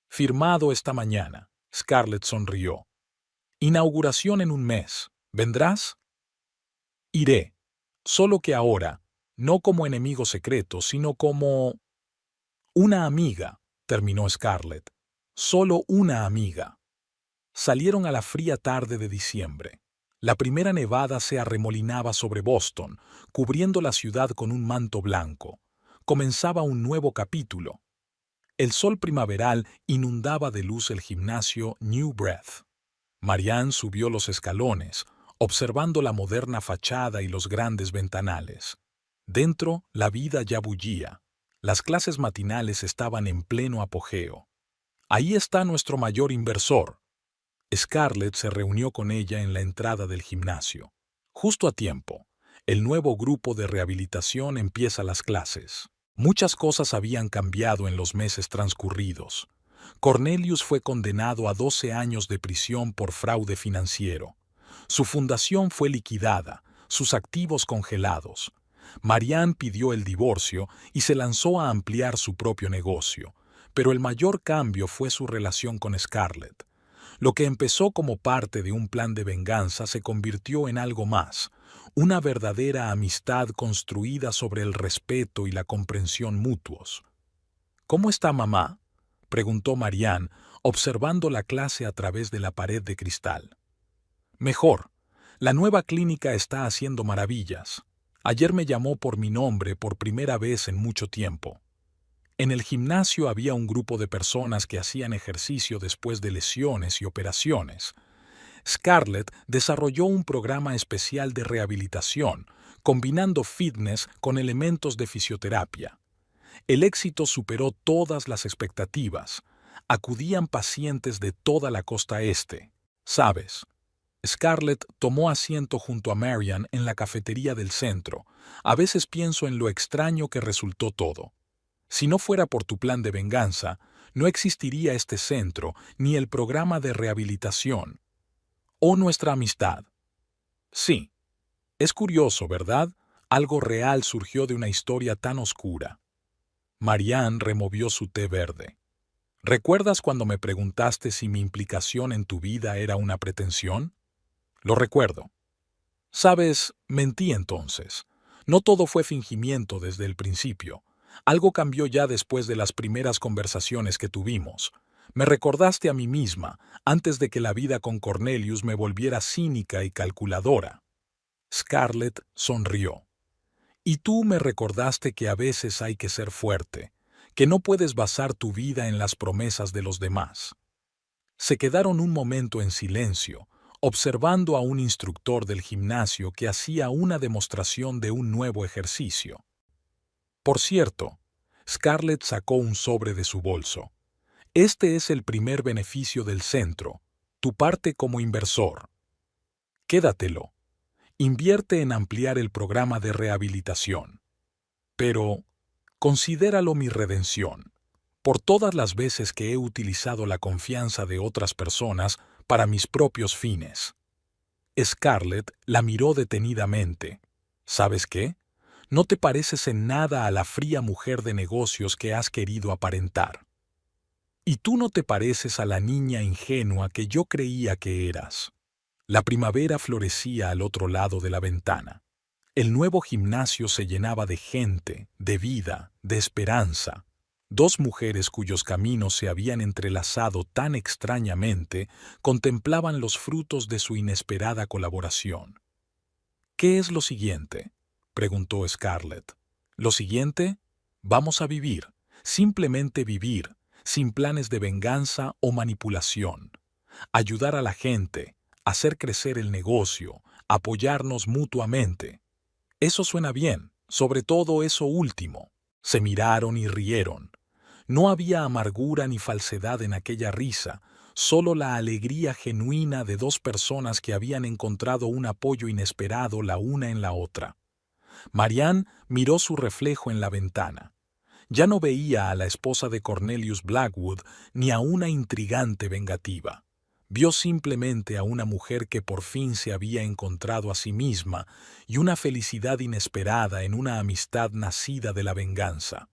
«Firmado esta mañana». Scarlett sonrió. «Inauguración en un mes. ¿Vendrás?» «Iré. Solo que ahora, no como enemigo secreto, sino como... una amiga», terminó Scarlett. «Solo una amiga». Salieron a la fría tarde de diciembre. La primera nevada se arremolinaba sobre Boston, cubriendo la ciudad con un manto blanco. Comenzaba un nuevo capítulo. El sol primaveral inundaba de luz el gimnasio New Breath. Marianne subió los escalones, observando la moderna fachada y los grandes ventanales. Dentro, la vida ya bullía. Las clases matinales estaban en pleno apogeo. Ahí está nuestro mayor inversor. Scarlett se reunió con ella en la entrada del gimnasio. Justo a tiempo. El nuevo grupo de rehabilitación empieza las clases. Muchas cosas habían cambiado en los meses transcurridos. Cornelius fue condenado a 12 años de prisión por fraude financiero. Su fundación fue liquidada, sus activos congelados. Marianne pidió el divorcio y se lanzó a ampliar su propio negocio, pero el mayor cambio fue su relación con Scarlett. Lo que empezó como parte de un plan de venganza se convirtió en algo más, una verdadera amistad construida sobre el respeto y la comprensión mutuos. ¿Cómo está mamá?, preguntó Marianne, observando la clase a través de la pared de cristal. Mejor. La nueva clínica está haciendo maravillas. Ayer me llamó por mi nombre por primera vez en mucho tiempo. En el gimnasio había un grupo de personas que hacían ejercicio después de lesiones y operaciones. Scarlett desarrolló un programa especial de rehabilitación, combinando fitness con elementos de fisioterapia. El éxito superó todas las expectativas. Acudían pacientes de toda la costa este. ¿Sabes? Scarlett tomó asiento junto a Marianne en la cafetería del centro. A veces pienso en lo extraño que resultó todo. Si no fuera por tu plan de venganza, no existiría este centro ni el programa de rehabilitación. O nuestra amistad. Sí. Es curioso, ¿verdad? Algo real surgió de una historia tan oscura. Marianne removió su té verde. ¿Recuerdas cuando me preguntaste si mi implicación en tu vida era una pretensión? Lo recuerdo. Sabes, mentí entonces. No todo fue fingimiento desde el principio. Algo cambió ya después de las primeras conversaciones que tuvimos. Me recordaste a mí misma, antes de que la vida con Cornelius me volviera cínica y calculadora. Scarlett sonrió. Y tú me recordaste que a veces hay que ser fuerte, que no puedes basar tu vida en las promesas de los demás. Se quedaron un momento en silencio, observando a un instructor del gimnasio que hacía una demostración de un nuevo ejercicio. Por cierto, Scarlett sacó un sobre de su bolso. Este es el primer beneficio del centro, tu parte como inversor. Quédatelo. Invierte en ampliar el programa de rehabilitación. Pero, considéralo mi redención, por todas las veces que he utilizado la confianza de otras personas para mis propios fines. Scarlett la miró detenidamente. ¿Sabes qué? No te pareces en nada a la fría mujer de negocios que has querido aparentar. Y tú no te pareces a la niña ingenua que yo creía que eras. La primavera florecía al otro lado de la ventana. El nuevo gimnasio se llenaba de gente, de vida, de esperanza. Dos mujeres cuyos caminos se habían entrelazado tan extrañamente contemplaban los frutos de su inesperada colaboración. ¿Qué es lo siguiente?, preguntó Scarlett. Lo siguiente, vamos a vivir, simplemente vivir, sin planes de venganza o manipulación. Ayudar a la gente, hacer crecer el negocio, apoyarnos mutuamente. Eso suena bien, sobre todo eso último. Se miraron y rieron. No había amargura ni falsedad en aquella risa, solo la alegría genuina de dos personas que habían encontrado un apoyo inesperado la una en la otra. Marianne miró su reflejo en la ventana. Ya no veía a la esposa de Cornelius Blackwood ni a una intrigante vengativa. Vio simplemente a una mujer que por fin se había encontrado a sí misma y una felicidad inesperada en una amistad nacida de la venganza.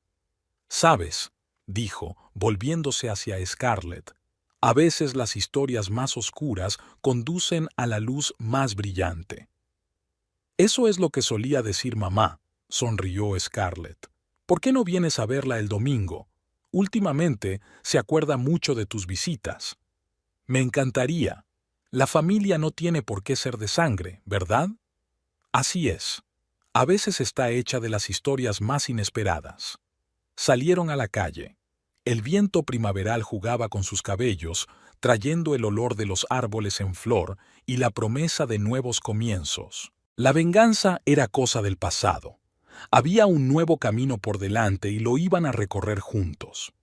«¿Sabes?», dijo, volviéndose hacia Scarlett, «a veces las historias más oscuras conducen a la luz más brillante». «Eso es lo que solía decir mamá», sonrió Scarlett. «¿Por qué no vienes a verla el domingo? Últimamente se acuerda mucho de tus visitas». «Me encantaría. La familia no tiene por qué ser de sangre, ¿verdad?». «Así es. A veces está hecha de las historias más inesperadas». Salieron a la calle. El viento primaveral jugaba con sus cabellos, trayendo el olor de los árboles en flor y la promesa de nuevos comienzos. La venganza era cosa del pasado. Había un nuevo camino por delante y lo iban a recorrer juntos.